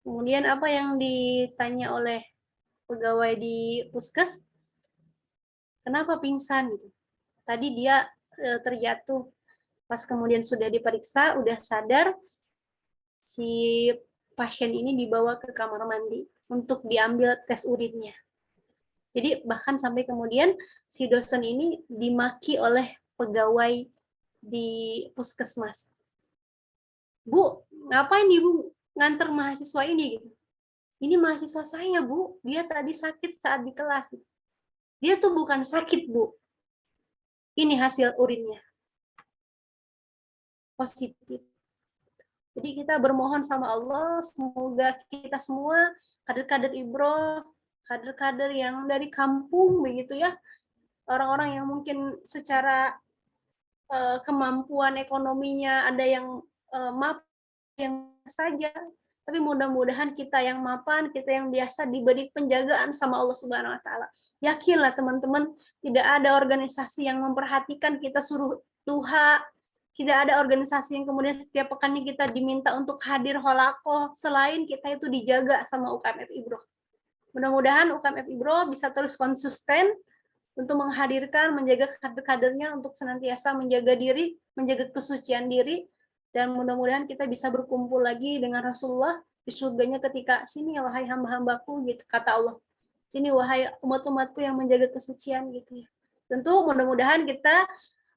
Kemudian apa yang ditanya oleh pegawai di puskes? Kenapa pingsan gitu? Tadi dia terjatuh. Pas kemudian sudah diperiksa, udah sadar, si pasien ini dibawa ke kamar mandi untuk diambil tes urinnya. Jadi bahkan sampai kemudian si dosen ini dimaki oleh pegawai di puskesmas. Bu, ngapain Ibu nganter mahasiswa ini gitu? Ini mahasiswa saya, Bu. Dia tadi sakit saat di kelas. Dia tuh bukan sakit, Bu. Ini hasil urinnya. Positif. Jadi kita bermohon sama Allah, semoga kita semua kader-kader Ibro, kader-kader yang dari kampung begitu ya, orang-orang yang mungkin secara kemampuan ekonominya ada yang mapan yang saja, tapi mudah-mudahan kita yang mapan, kita yang biasa diberi penjagaan sama Allah Subhanahu Wa Taala. Yakinlah teman-teman, tidak ada organisasi yang memperhatikan kita suruh duha, tidak ada organisasi yang kemudian setiap pekannya kita diminta untuk hadir holakoh, selain kita itu dijaga sama UKMF Ibro. Mudah-mudahan UKMF Ibro bisa terus konsisten untuk menghadirkan, menjaga kader-kadernya untuk senantiasa menjaga diri, menjaga kesucian diri, dan mudah-mudahan kita bisa berkumpul lagi dengan Rasulullah di surganya ketika sini wahai hamba-hambaku gitu kata Allah. Sini wahai umat-umatku yang menjaga kesucian gitu ya. Tentu mudah-mudahan kita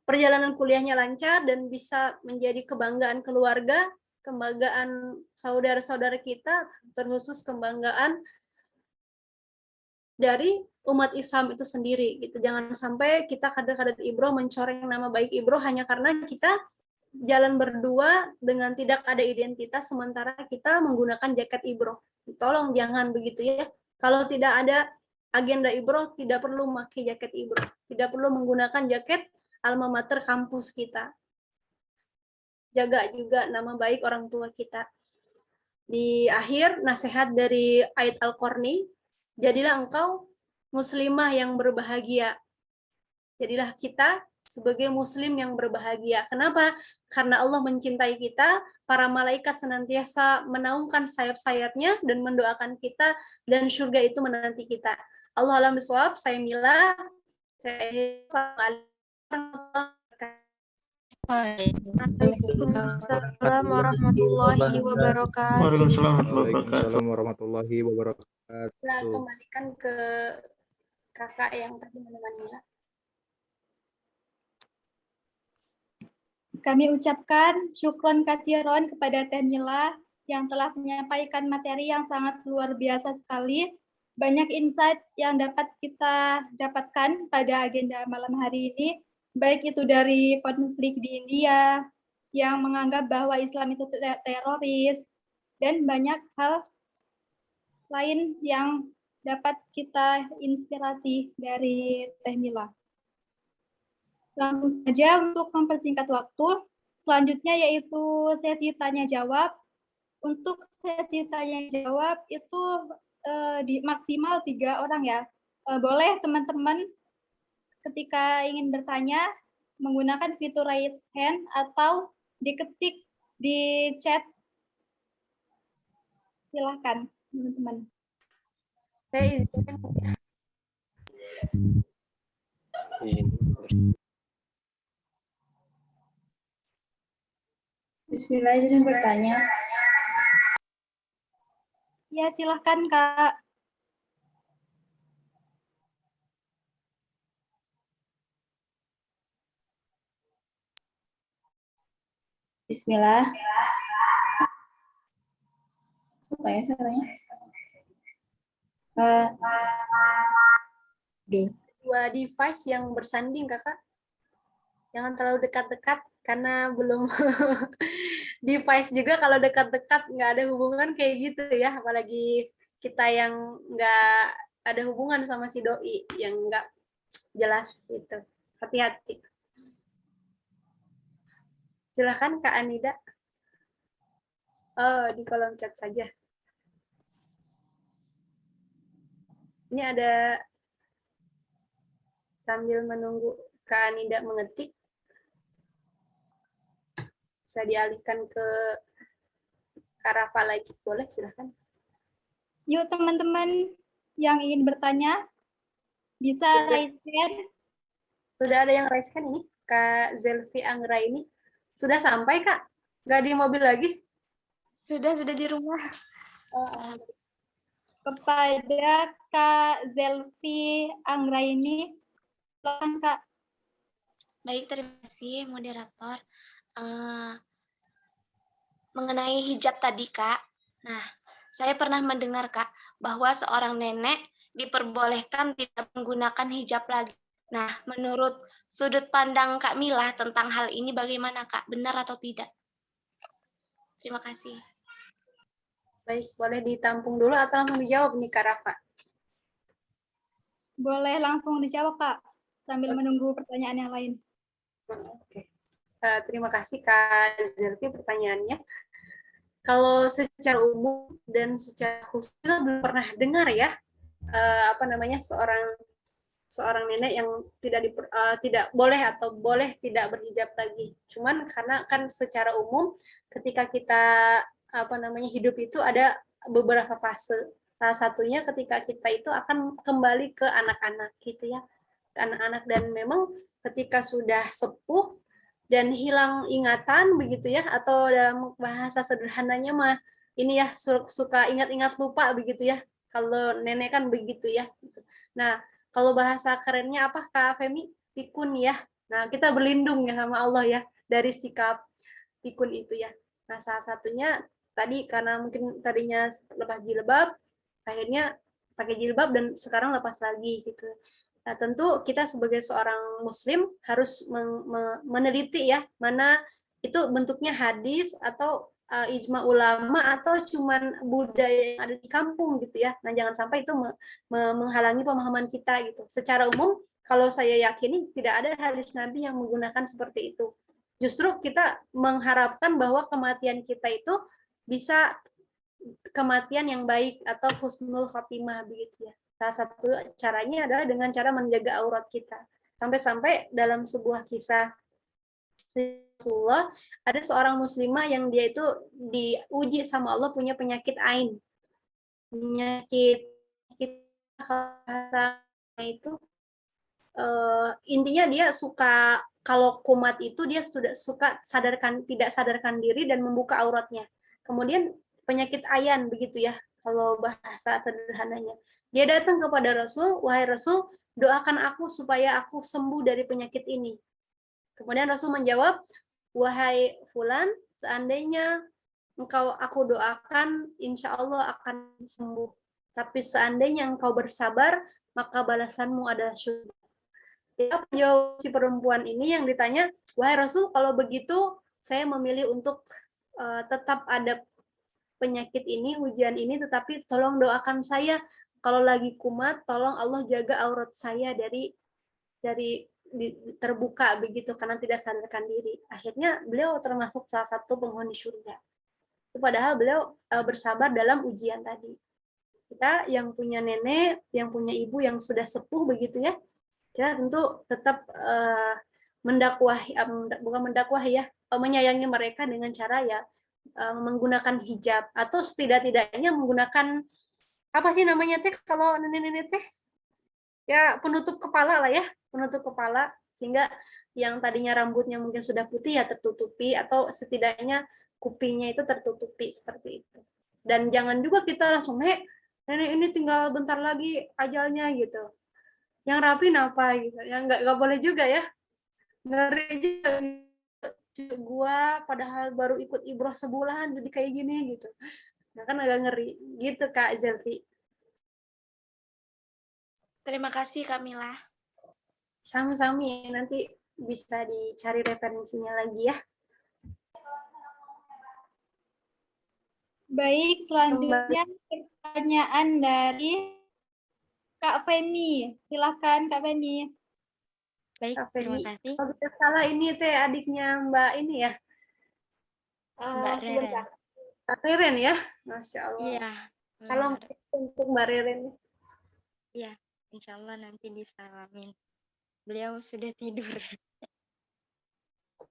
perjalanan kuliahnya lancar dan bisa menjadi kebanggaan keluarga, kebanggaan saudara-saudara kita, terkhusus kebanggaan dari umat Islam itu sendiri gitu. Jangan sampai kita kader-kader Ibro mencoreng nama baik Ibro hanya karena kita jalan berdua dengan tidak ada identitas sementara kita menggunakan jaket Ibro. Tolong jangan begitu ya. Kalau tidak ada agenda Ibro, tidak perlu memakai jaket Ibro. Tidak perlu menggunakan jaket alma mater kampus kita. Jaga juga nama baik orang tua kita. Di akhir nasihat dari Aid Al-Qarni, jadilah engkau muslimah yang berbahagia. Jadilah kita sebagai muslim yang berbahagia. Kenapa? Karena Allah mencintai kita, para malaikat senantiasa menaungkan sayap-sayapnya dan mendoakan kita, dan surga itu menanti kita. Allah alam bisawab, saya Mila. Waalaikumsalam warahmatullahi wabarakatuh. Waalaikumsalam warahmatullahi wabarakatuh. Kita kembalikan ke kakak yang tadi menemani Mila. Kami ucapkan syukron katsiron kepada Teh Mila yang telah menyampaikan materi yang sangat luar biasa sekali. Banyak insight yang dapat kita dapatkan pada agenda malam hari ini, baik itu dari konflik di India yang menganggap bahwa Islam itu teroris, dan banyak hal lain yang dapat kita inspirasi dari Teh Mila. Langsung saja untuk mempersingkat waktu, selanjutnya yaitu sesi tanya-jawab. Untuk sesi tanya-jawab itu maksimal 3 orang ya. Boleh teman-teman ketika ingin bertanya menggunakan fitur raise hand atau diketik di chat. Silahkan teman-teman. Saya Bismillah, izin bertanya. Ya, silahkan Kak. Bismillah. Apa ya caranya? Dua device yang bersanding kakak. Jangan terlalu dekat-dekat karena belum device juga kalau dekat-dekat nggak ada hubungan kayak gitu ya, apalagi kita yang nggak ada hubungan sama si doi yang nggak jelas gitu. Hati-hati. Silakan Kak Anida. Oh, di kolom chat saja. Ini ada sambil menunggu Kak Anida mengetik. Bisa dialihkan ke Kak Rafa lagi, boleh silahkan. Yuk teman-teman yang ingin bertanya, bisa raise hand. Sudah ada yang raise hand ini, Kak Zelvi Anggra ini. Sudah sampai, Kak? Nggak di mobil lagi? Sudah di rumah. Kepada Kak Zelvi Anggra ini, silakan Kak. Baik, terima kasih moderator. Mengenai hijab tadi, Kak. Nah, saya pernah mendengar, Kak, bahwa seorang nenek diperbolehkan tidak menggunakan hijab lagi. Nah, menurut sudut pandang Kak Mila tentang hal ini bagaimana, Kak? Benar atau tidak? Terima kasih. Baik, boleh ditampung dulu atau langsung dijawab nih, Kak Rafa? Boleh langsung dijawab, Kak, sambil menunggu pertanyaan yang lain. Oke. Terima kasih, Kak Zelvi, pertanyaannya. Kalau secara umum dan secara khusus belum pernah dengar ya, seorang nenek yang tidak boleh atau boleh tidak berhijab lagi. Cuman karena kan secara umum ketika kita hidup itu ada beberapa fase. Salah satunya ketika kita itu akan kembali ke anak-anak gitu ya. Anak-anak, dan memang ketika sudah sepuh dan hilang ingatan begitu ya, atau dalam bahasa sederhananya mah ini ya, suka ingat-ingat lupa begitu ya. Kalau nenek kan begitu ya. Nah, kalau bahasa kerennya apa, Kak Femi? Pikun ya. Nah, kita berlindung ya sama Allah ya dari sikap pikun itu ya. Nah, salah satunya tadi karena mungkin tadinya lepas jilbab, akhirnya pakai jilbab dan sekarang lepas lagi gitu. Nah, tentu kita sebagai seorang muslim harus meneliti ya, mana itu bentuknya hadis atau ijma ulama atau cuman budaya yang ada di kampung gitu ya. Nah, jangan sampai itu menghalangi pemahaman kita gitu. Secara umum, kalau saya yakini tidak ada hadis Nabi yang menggunakan seperti itu. Justru kita mengharapkan bahwa kematian kita itu bisa kematian yang baik atau husnul khotimah begitu ya. Salah satu caranya adalah dengan cara menjaga aurat kita. Sampai-sampai dalam sebuah kisah Rasulullah, ada seorang muslimah yang dia itu diuji sama Allah punya penyakit ain. Penyakit itu intinya dia suka, kalau kumat itu dia sudah suka tidak sadarkan diri dan membuka auratnya. Kemudian penyakit ayan begitu ya, kalau bahasa sederhananya. Dia datang kepada Rasul, wahai Rasul, doakan aku supaya aku sembuh dari penyakit ini. Kemudian Rasul menjawab, wahai fulan, seandainya aku doakan, insya Allah akan sembuh. Tapi seandainya engkau bersabar, maka balasanmu adalah syurga. Dia menjawab si perempuan ini yang ditanya, wahai Rasul, kalau begitu saya memilih untuk tetap ada penyakit ini, ujian ini, tetapi tolong doakan saya kalau lagi kumat, tolong Allah jaga aurat saya dari terbuka begitu karena tidak sadarkan diri. Akhirnya beliau termasuk salah satu penghuni surga. Itu padahal beliau bersabar dalam ujian tadi. Kita yang punya nenek, yang punya ibu yang sudah sepuh begitu ya, kita tentu tetap menyayangi mereka dengan cara ya menggunakan hijab, atau setidak-tidaknya menggunakan apa sih namanya teh kalau nenek-nenek teh ya, penutup kepala lah ya, penutup kepala, sehingga yang tadinya rambutnya mungkin sudah putih ya tertutupi, atau setidaknya kupingnya itu tertutupi seperti itu. Dan jangan juga kita langsung nenek ini tinggal bentar lagi ajalnya gitu, yang rapi apa gitu, yang nggak boleh juga ya, ngeri juga gua padahal baru ikut ibroh sebulan jadi kayak gini gitu. Nah kan agak ngeri gitu Kak Zelvi. Terima kasih Kak Mila. Sama-sama, nanti bisa dicari referensinya lagi ya. Baik, selanjutnya pertanyaan dari Kak Femi. Silakan Kak Femi. Baik, terima kasih. Kalau tidak salah ini teh adiknya Mbak ini ya. Mbak Reren. Mbak Reren ya, Masya Allah. Iya. Salam untuk Mbak Reren. Iya, insya Allah nanti disalamin. Beliau sudah tidur.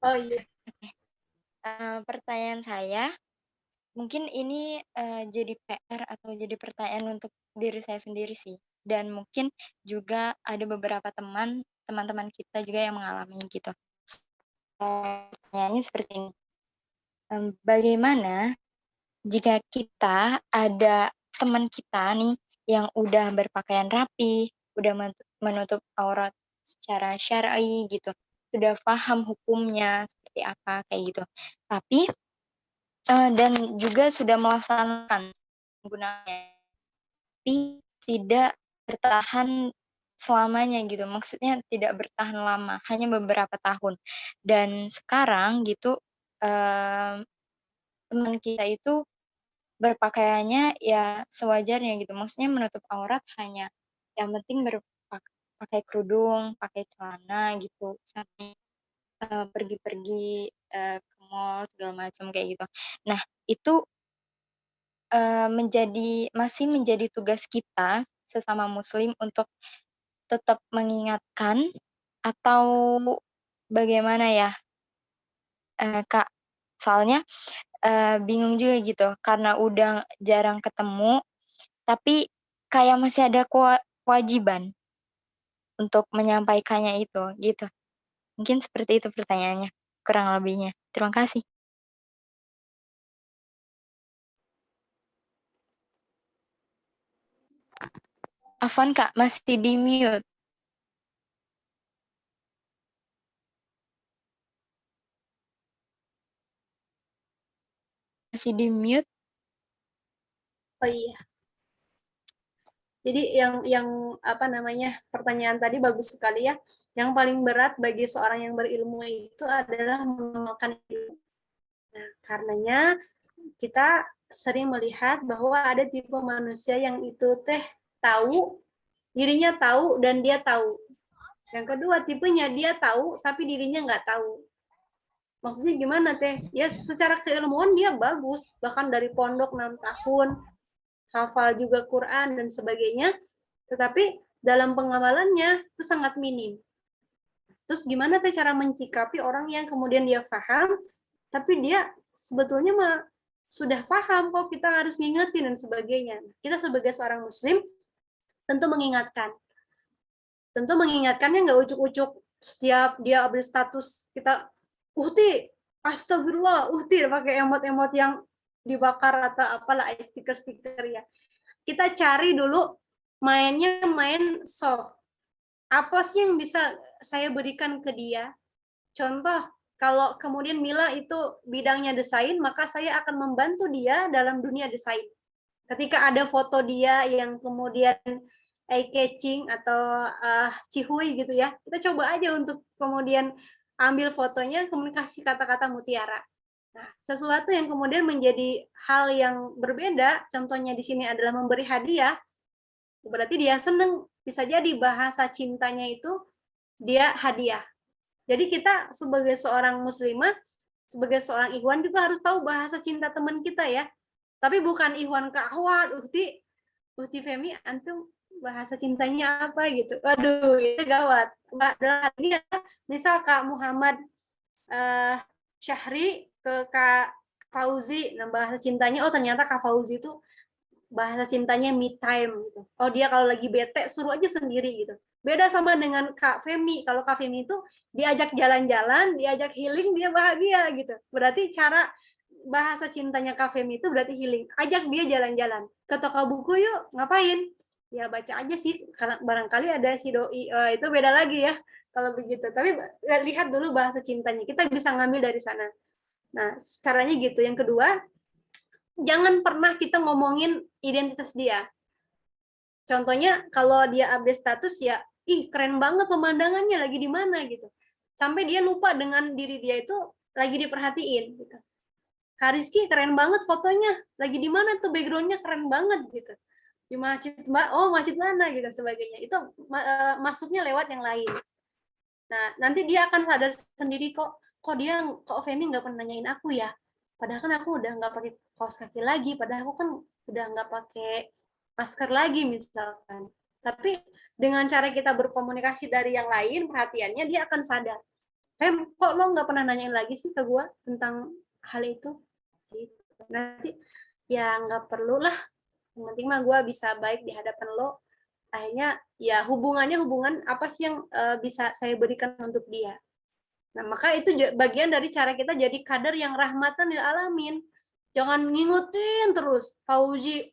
Oh iya. Pertanyaan saya, mungkin ini jadi PR atau jadi pertanyaan untuk diri saya sendiri sih. Dan mungkin juga ada beberapa teman-teman kita juga yang mengalami gitu. Pertanyaannya seperti ini. Bagaimana jika kita ada teman kita nih yang udah berpakaian rapi, udah menutup aurat secara syar'i gitu, sudah paham hukumnya seperti apa kayak gitu. Tapi dan juga sudah melaksanakan penggunaannya, tapi tidak bertahan selamanya gitu. Maksudnya tidak bertahan lama, hanya beberapa tahun. Dan sekarang gitu teman kita itu berpakaiannya ya sewajarnya gitu. Maksudnya menutup aurat hanya yang penting pakai kerudung, pakai celana gitu, sampai pergi-pergi ke mall segala macam kayak gitu. Nah, itu masih menjadi tugas kita sesama muslim untuk tetap mengingatkan atau bagaimana ya, Kak? Soalnya bingung juga gitu karena udah jarang ketemu, tapi kayak masih ada kewajiban untuk menyampaikannya itu, gitu. Mungkin seperti itu pertanyaannya, kurang lebihnya. Terima kasih. Afwan Kak, masih di-mute. Masih di-mute. Oh iya. Jadi yang apa namanya, pertanyaan tadi bagus sekali ya. Yang paling berat bagi seorang yang berilmu itu adalah mengamalkan ilmu. Nah, karenanya kita sering melihat bahwa ada tipe manusia yang itu tahu, dirinya tahu dan dia tahu. Yang kedua tipenya dia tahu tapi dirinya nggak tahu. Maksudnya gimana Ya secara keilmuan dia bagus, bahkan dari pondok 6 tahun, hafal juga Quran dan sebagainya, tetapi dalam pengamalannya itu sangat minim. Terus gimana cara mencikapi orang yang kemudian dia paham, tapi dia sebetulnya mah sudah paham kok, kita harus ngingetin dan sebagainya. Kita sebagai seorang muslim tentu mengingatkan. Tentu mengingatkannya nggak ujuk-ujuk setiap dia update status kita, uhti, astagfirullah, uhti, pakai emot-emot yang dibakar atau apalah, stiker-stiker ya. Kita cari dulu mainnya main soft. Apa sih yang bisa saya berikan ke dia? Contoh, kalau kemudian Mila itu bidangnya desain, maka saya akan membantu dia dalam dunia desain. Ketika ada foto dia yang kemudian eye-catching atau cihui gitu ya, kita coba aja untuk kemudian ambil fotonya, kemudian kasih kata-kata mutiara. Nah, sesuatu yang kemudian menjadi hal yang berbeda, contohnya di sini adalah memberi hadiah, berarti dia senang, bisa jadi bahasa cintanya itu dia hadiah. Jadi kita sebagai seorang muslimah, sebagai seorang ikhwan juga harus tahu bahasa cinta teman kita ya. Tapi bukan ikhwan ke akhwat, Uhti Femi, antum bahasa cintanya apa gitu. Waduh, itu gawat. Ini misal Kak Muhammad Syahri ke Kak Fauzi, nah bahasa cintanya, oh ternyata Kak Fauzi itu bahasa cintanya me time gitu. Oh dia kalau lagi bete suruh aja sendiri gitu. Beda sama dengan Kak Femi. Kalau Kak Femi itu diajak jalan-jalan, diajak healing, dia bahagia gitu. Berarti cara bahasa cintanya Kak Femi itu berarti healing. Ajak dia jalan-jalan. Ke toko buku yuk, ngapain? Ya baca aja sih, karena barangkali ada si doi. Itu beda lagi ya kalau begitu. Tapi lihat dulu bahasa cintanya. Kita bisa ngambil dari sana. Nah, caranya gitu. Yang kedua, jangan pernah kita ngomongin identitas dia. Contohnya kalau dia update status ya, ih keren banget pemandangannya, lagi di mana gitu. Sampai dia lupa dengan diri dia itu lagi diperhatiin gitu. Kak Rizky keren banget fotonya, lagi di mana tuh, backgroundnya keren banget gitu. Di masjid, Mbak, oh masjid mana gitu sebagainya. Itu masuknya lewat yang lain. Nah, nanti dia akan sadar sendiri kok Femi nggak pernah nanyain aku ya. Padahal kan aku udah nggak pakai kaos kaki lagi, padahal aku kan udah nggak pakai masker lagi misalkan. Tapi dengan cara kita berkomunikasi dari yang lain, perhatiannya dia akan sadar. Kok lo nggak pernah nanyain lagi sih ke gue tentang hal itu? Gitu. Nanti ya nggak perlu lah, yang penting mah gue bisa baik di hadapan lo. Akhirnya ya hubungan apa sih yang bisa saya berikan untuk dia. Nah, maka itu bagian dari cara kita jadi kader yang rahmatan lil alamin. Jangan ngingetin terus, Fauzi,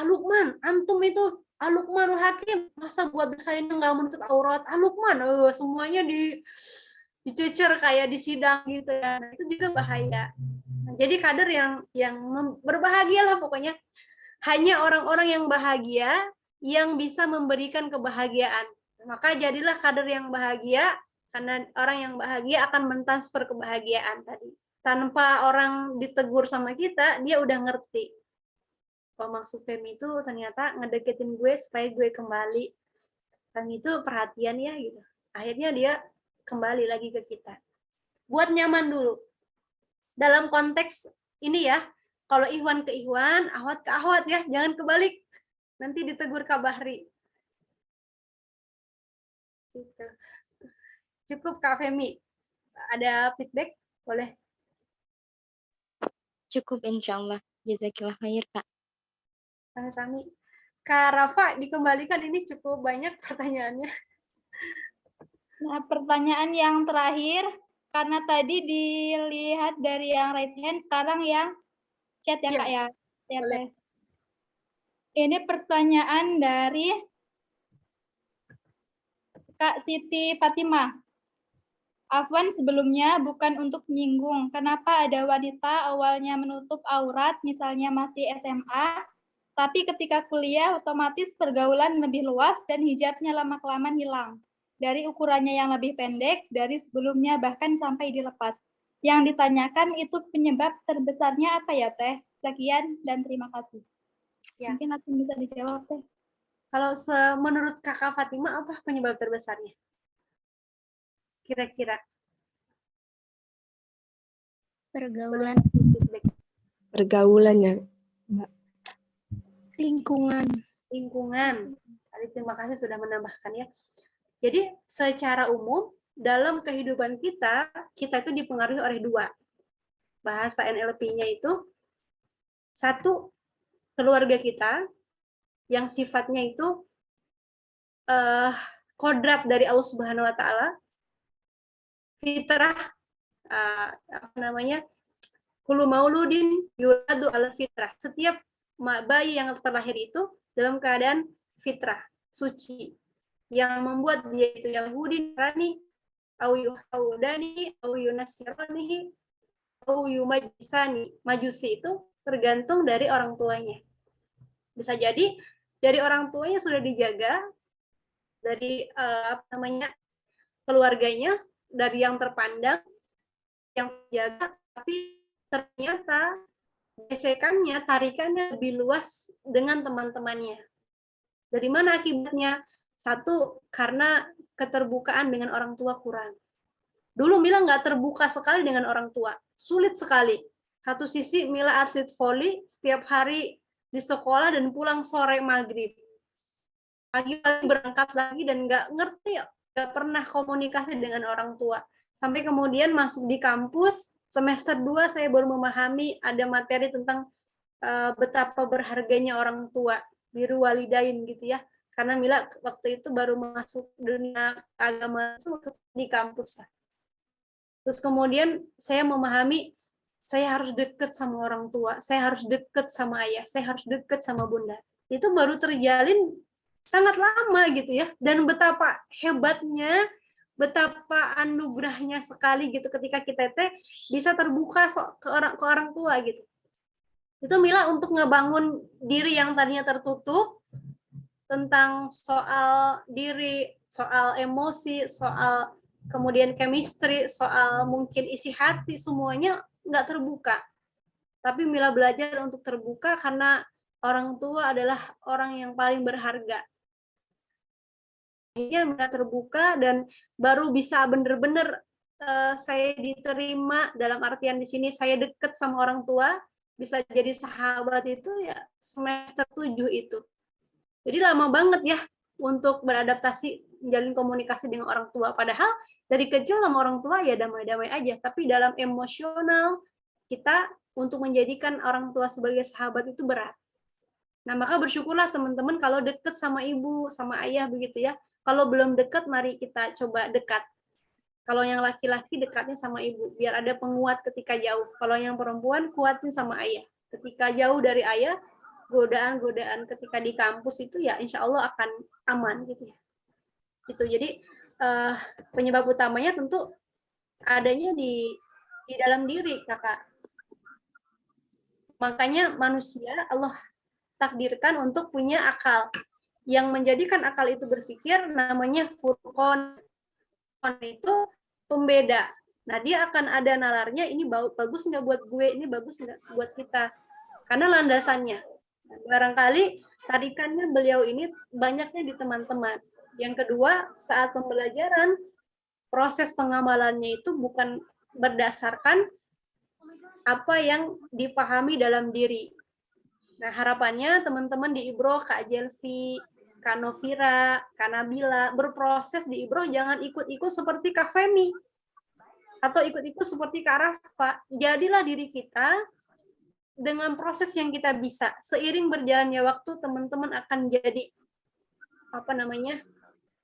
Lukman, antum itu, Lukmanul Hakim, masa buat dosa ini nggak menutup aurat, Lukman, semuanya dicecer kayak di sidang gitu ya. Nah, itu juga bahaya. Nah, jadi kader yang berbahagia lah pokoknya. Hanya orang-orang yang bahagia yang bisa memberikan kebahagiaan. Maka jadilah kader yang bahagia, karena orang yang bahagia akan mentransfer kebahagiaan tadi. Tanpa orang ditegur sama kita, dia udah ngerti. Kalau maksud Femi itu ternyata ngedeketin gue supaya gue kembali. Dan itu perhatian ya gitu. Akhirnya dia kembali lagi ke kita. Buat nyaman dulu. Dalam konteks ini ya, kalau Ikhwan ke Ikhwan, Ahwat ke Ahwat ya, jangan kebalik. Nanti ditegur Kak Bahri. Gitu. Cukup Kak Femi. Ada feedback? Boleh. Cukup insya Allah. Jazakillah khair, Kak. Sami. Kak Rafa, dikembalikan, ini cukup banyak pertanyaannya. Nah, pertanyaan yang terakhir, karena tadi dilihat dari yang raise hand, sekarang yang chat ya, Kak ya. Chat. Ini pertanyaan dari Kak Siti Fatimah. Afwan, sebelumnya bukan untuk menyinggung, kenapa ada wanita awalnya menutup aurat, misalnya masih SMA, tapi ketika kuliah otomatis pergaulan lebih luas dan hijabnya lama-kelamaan hilang. Dari ukurannya yang lebih pendek, dari sebelumnya bahkan sampai dilepas. Yang ditanyakan itu penyebab terbesarnya apa ya, Teh? Sekian dan terima kasih. Ya. Mungkin aku bisa dijawab, Teh. Kalau menurut Kakak Fatimah, apa penyebab terbesarnya? Kira-kira. Pergaulan. Pergaulannya, Mbak. Lingkungan. Tadi terima kasih sudah menambahkan ya. Jadi secara umum dalam kehidupan kita itu dipengaruhi oleh dua. Bahasa NLP-nya itu satu, keluarga kita yang sifatnya itu kodrat dari Allah Subhanahu wa taala, fitrah, kullu mauludin yuladu ala fitrah. Setiap bayi yang terlahir itu dalam keadaan fitrah, suci, yang membuat dia itu Yahudi, Nasrani, au Yahudani, au Yunasirani, au Yumajisani. Majusi itu tergantung dari orang tuanya. Bisa jadi dari orang tuanya sudah dijaga, dari keluarganya, dari yang terpandang, yang dijaga, tapi ternyata gesekannya, tarikannya lebih luas dengan teman-temannya. Dari mana akibatnya? Satu, karena keterbukaan dengan orang tua kurang. Dulu Mila nggak terbuka sekali dengan orang tua, sulit sekali. Satu sisi Mila atlet voli, setiap hari di sekolah dan pulang sore maghrib. Pagi-pagi berangkat lagi dan nggak ngerti, nggak pernah komunikasi dengan orang tua. Sampai kemudian masuk di kampus, semester 2 saya baru memahami ada materi tentang betapa berharganya orang tua, biru walidain gitu ya. Karena Mila waktu itu baru masuk dunia agama di kampus. Terus kemudian saya memahami saya harus dekat sama orang tua, saya harus dekat sama ayah, saya harus dekat sama bunda. Itu baru terjalin sangat lama gitu ya. Dan betapa hebatnya, betapa anugerahnya sekali gitu ketika kita bisa terbuka ke orang tua gitu. Itu Mila untuk ngebangun diri yang tadinya tertutup tentang soal diri, soal emosi, soal kemudian chemistry, soal mungkin isi hati, semuanya nggak terbuka. Tapi Mila belajar untuk terbuka karena orang tua adalah orang yang paling berharga. Akhirnya Mila terbuka dan baru bisa benar-benar saya diterima, dalam artian di sini saya dekat sama orang tua, bisa jadi sahabat itu ya semester 7 itu. Jadi lama banget ya untuk beradaptasi, menjalin komunikasi dengan orang tua. Padahal dari kecil sama orang tua ya damai-damai aja. Tapi dalam emosional kita untuk menjadikan orang tua sebagai sahabat itu berat. Nah, maka bersyukurlah teman-teman kalau deket sama ibu, sama ayah begitu ya. Kalau belum dekat, mari kita coba dekat. Kalau yang laki-laki dekatnya sama ibu, biar ada penguat ketika jauh. Kalau yang perempuan, kuatin sama ayah. Ketika jauh dari ayah, godaan-godaan ketika di kampus itu ya insya Allah akan aman gitu ya. Gitu. Jadi penyebab utamanya tentu adanya di dalam diri, Kakak. Makanya manusia Allah takdirkan untuk punya akal. Yang menjadikan akal itu berpikir namanya furqan. Itu pembeda. Nah, dia akan ada nalarnya, ini bagus nggak buat gue, ini bagus nggak buat kita. Karena landasannya. Barangkali tarikannya beliau ini banyaknya di teman-teman. Yang kedua, saat pembelajaran, proses pengamalannya itu bukan berdasarkan apa yang dipahami dalam diri. Nah, harapannya teman-teman di Ibroh, Kak Jelvi, Kak Novira, Kak Nabila, berproses di Ibroh jangan ikut-ikut seperti Kak Femi. Atau ikut-ikut seperti Kak Rafa. Jadilah diri kita dengan proses yang kita bisa. Seiring berjalannya waktu, teman-teman akan jadi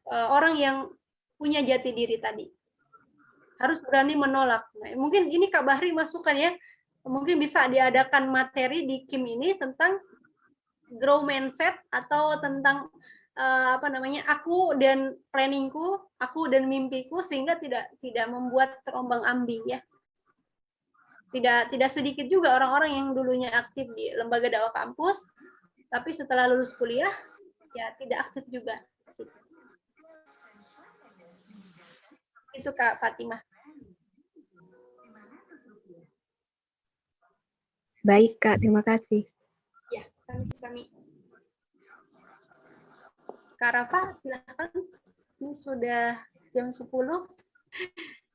orang yang punya jati diri tadi. Harus berani menolak. Nah, mungkin ini Kak Bahri masukan ya. Mungkin bisa diadakan materi di Kim ini tentang grow mindset atau tentang aku dan planningku, aku dan mimpiku, sehingga tidak membuat terombang-ambing ya. Tidak sedikit juga orang-orang yang dulunya aktif di lembaga dakwah kampus, tapi setelah lulus kuliah ya tidak aktif juga. Itu Kak Fatimah. Baik, Kak. Terima kasih. Ya, sami-sami. Kak Rafa, silakan. Ini sudah jam 10.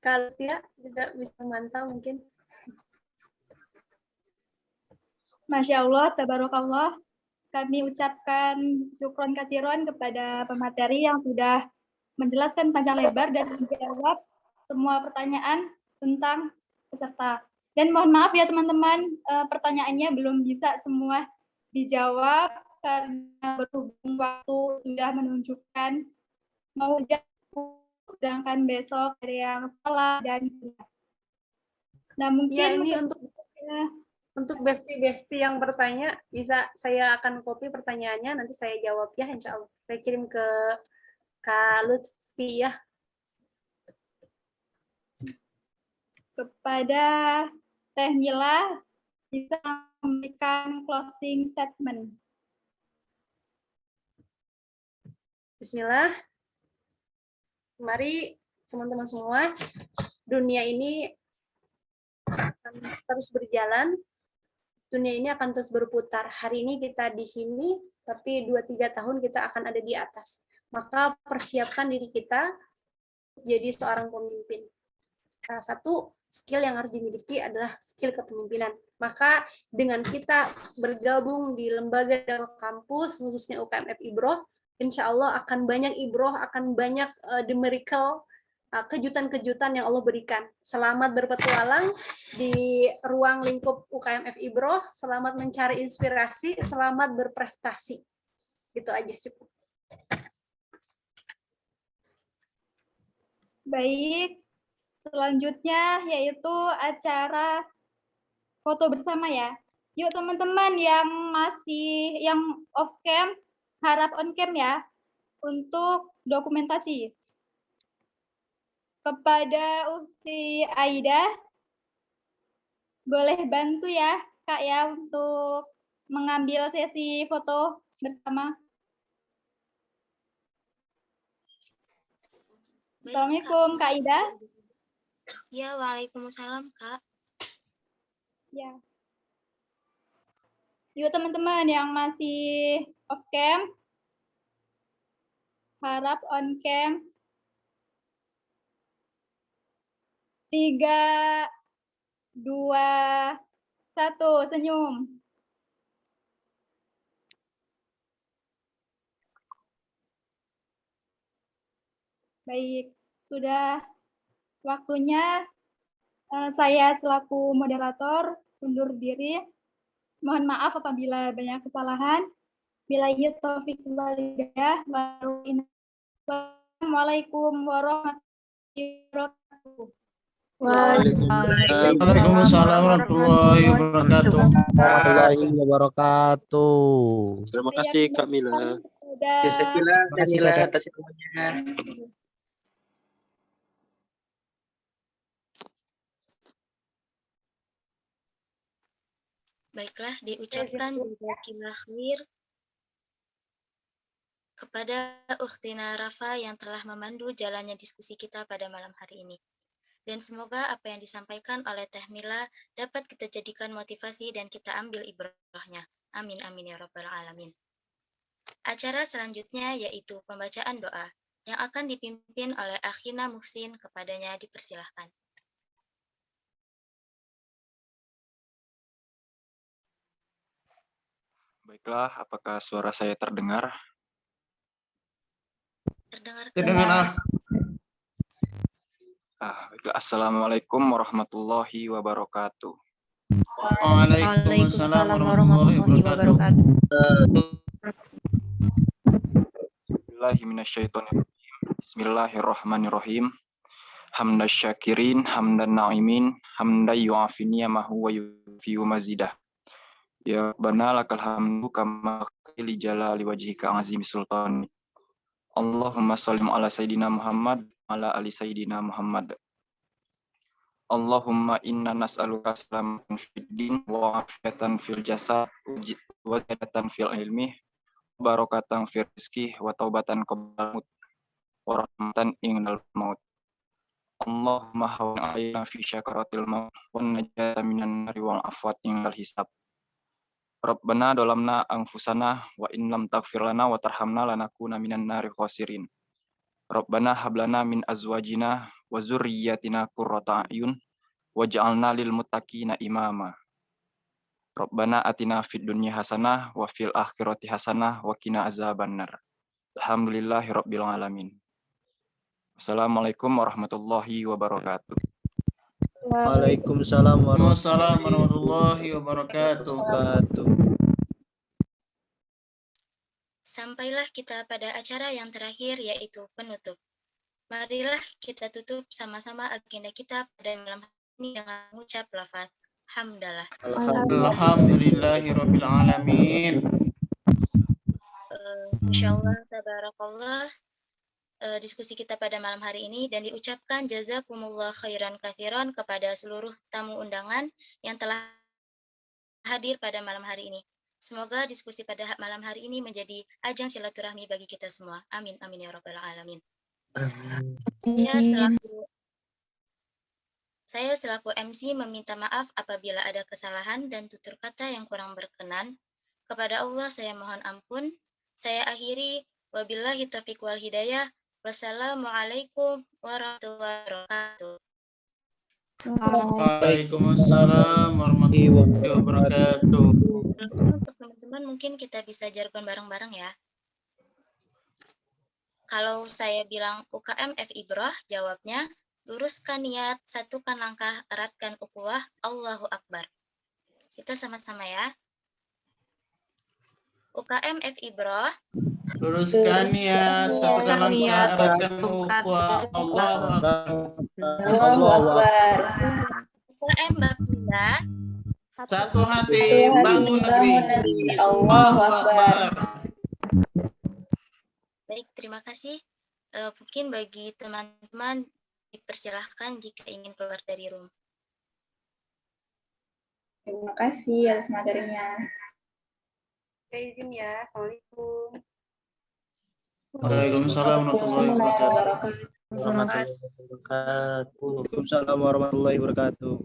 Kalau dia juga bisa memantau mungkin. Masya Allah, tabarakallah. Kami ucapkan syukron kasiron kepada pemateri yang sudah menjelaskan panjang lebar dan menjawab semua pertanyaan tentang peserta. Dan mohon maaf ya teman-teman, pertanyaannya belum bisa semua dijawab karena berhubung waktu sudah menunjukkan mau jam 10, sedangkan besok ada yang sekolah dan nah mungkin ya, ini untuk bestie-bestie yang bertanya, bisa saya akan copy pertanyaannya, nanti saya jawab ya insya Allah. Saya kirim ke Kak Lutfi ya. Kepada Teh Mila, bisa memberikan closing statement. Bismillah. Mari teman-teman semua, dunia ini akan terus berjalan, dunia ini akan terus berputar. Hari ini kita di sini, tapi 2-3 tahun kita akan ada di atas. Maka persiapkan diri kita jadi seorang pemimpin. Salah satu skill yang harus dimiliki adalah skill kepemimpinan. Maka dengan kita bergabung di lembaga dakwah kampus, khususnya UKMF Ibroh, insya Allah akan banyak Ibroh, akan banyak the miracle, kejutan-kejutan yang Allah berikan. Selamat berpetualang di ruang lingkup UKMF Ibroh, selamat mencari inspirasi, selamat berprestasi. Gitu aja cukup. Baik, selanjutnya yaitu acara foto bersama ya. Yuk teman-teman yang off cam, harap on cam ya untuk dokumentasi. Kepada Ukti Aida, boleh bantu ya Kak ya untuk mengambil sesi foto bersama. Assalamualaikum Kak Ida. Ya, waalaikumsalam Kak. Ya. Yuk teman-teman yang masih off cam, harap on cam. 3, 2, 1, senyum. Baik, sudah waktunya saya selaku moderator undur diri. Mohon maaf apabila banyak kesalahan. Billahi taufiq wal hidayah. Wassalamualaikum warahmatullahi wabarakatuh. Waalaikumsalam warahmatullahi wabarakatuh. Warahmatullahi wabarakatuh. Terima kasih Kak Mila. Jazakallah Terima kasih, Mila Kakak. atas ilmunya. Baiklah, diucapkan jazakillah khair kepada Ukhtina Rafa yang telah memandu jalannya diskusi kita pada malam hari ini. Dan semoga apa yang disampaikan oleh Teh Mila dapat kita jadikan motivasi dan kita ambil ibrahnya. Amin amin ya rabbal alamin. Acara selanjutnya yaitu pembacaan doa yang akan dipimpin oleh Akhina Muhsin, kepadanya dipersilahkan. Baiklah, apakah suara saya terdengar? Terdengar. Baiklah. Assalamualaikum warahmatullahi wabarakatuh. Waalaikumsalam warahmatullahi wabarakatuh. Bismillahirrahmanirrahim. Hamdan syakirin, hamdan na'imin, hamdan yu'afini yamahu wa yufiu mazidah. Ya Rabbana lakal hamdu kama li jalali wajhika azim sultani. Allahumma shalli ala sayyidina Muhammad ala ali sayyidina Muhammad. Allahumma inna nas'aluka salamatan fid din wa afiyatan fil jasad wa ziyadatan fil ilmi barakatan fil rizqi wa taubatan qabla maut wa rahmatan indal maut. Allahumma hawwin 'alaina fi syakaratil maut wan najata minan nari wal afwat indal hisab. Rabbana dolamna anfusana wa in lam taghfir lana wa tarhamna lanakuna minan nari khosirin. Rabbana hablana min azwajina wa zurriyyatina qurrata a'yun waj'alna lil muttaqina imama. Rabbana atina fid dunya hasanah wa fil akhirati hasanah wa qina azabannar. Alhamdulillahi rabbil alamin. Wassalamualaikum warahmatullahi wabarakatuh. Waalaikumsalam warahmatullahi wabarakatuh. Sampailah kita pada acara yang terakhir yaitu penutup. Marilah kita tutup sama-sama agenda kita pada malam ini dengan mengucap lafaz hamdalah. Alhamdulillahirabbil alamin. Insyaallah tabarakallah. Diskusi kita pada malam hari ini dan diucapkan jazakumullah khairan katsiran kepada seluruh tamu undangan yang telah hadir pada malam hari ini. Semoga diskusi pada malam hari ini menjadi ajang silaturahmi bagi kita semua. Amin amin ya rabbal alamin. Saya selaku MC meminta maaf apabila ada kesalahan dan tutur kata yang kurang berkenan. Kepada Allah saya mohon ampun. Saya akhiri wabillahi taufiq wal hidayah. Wassalamualaikum warahmatullahi wabarakatuh. Waalaikumsalam warahmatullahi wabarakatuh. Untuk teman-teman mungkin kita bisa jargon bareng-bareng ya. Kalau saya bilang UKM F Ibrah, jawabnya luruskan niat, satukan langkah, eratkan ukhuwah, Allahu Akbar. Kita sama-sama ya. UKM F Ibrah. Luruskan niat, satukan langkah, eratkan ukhuwah, Allahu Akbar. UKM Bapila. Satu hati bangun negeri. Allahu Akbar. Baik, terima kasih. Mungkin bagi teman-teman dipersilahkan jika ingin keluar dari room. Terima kasih atas materinya. Saya izin ya. Assalamualaikum. Waalaikumsalam warahmatullahi wabarakatuh. Waalaikumsalam warahmatullahi wabarakatuh.